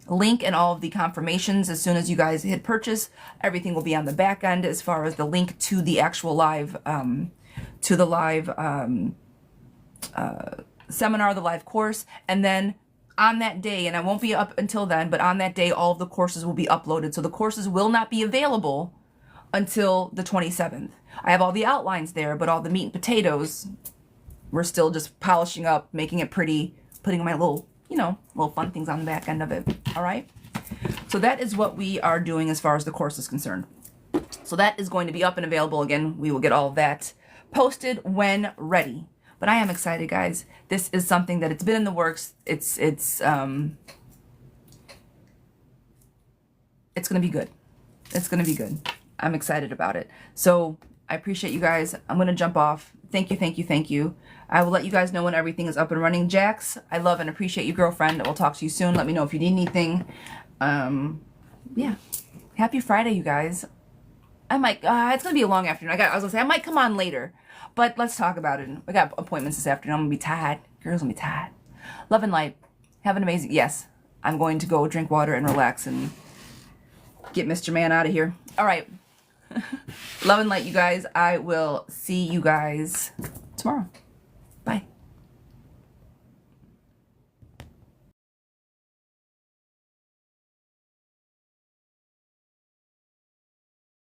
Speaker 1: link and all of the confirmations as soon as you guys hit purchase. Everything will be on the back end as far as the link to the actual live, seminar, the live course. And then on that day, and I won't be up until then, but on that day, all of the courses will be uploaded. So the courses will not be available until the 27th. I have all the outlines there, but all the meat and potatoes, we're still just polishing up, making it pretty, putting my little, little fun things on the back end of it. All right. So that is what we are doing as far as the course is concerned. So that is going to be up and available again. We will get all of that posted when ready. But I am excited, guys. This is something that it's been in the works. It's going to be good. It's going to be good. I'm excited about it. So I appreciate you guys. I'm going to jump off. Thank you, thank you, thank you. I will let you guys know when everything is up and running. Jax, I love and appreciate you, girlfriend. I will talk to you soon. Let me know if you need anything. Yeah. Happy Friday, you guys. I might, it's going to be a long afternoon. I was going to say, I might come on later. But let's talk about it. I got appointments this afternoon. I'm going to be tired. Girls going to be tired. Love and light. Have an amazing... Yes, I'm going to go drink water and relax and get Mr. Man out of here. All right. Love and light, you guys. I will see you guys tomorrow. Bye.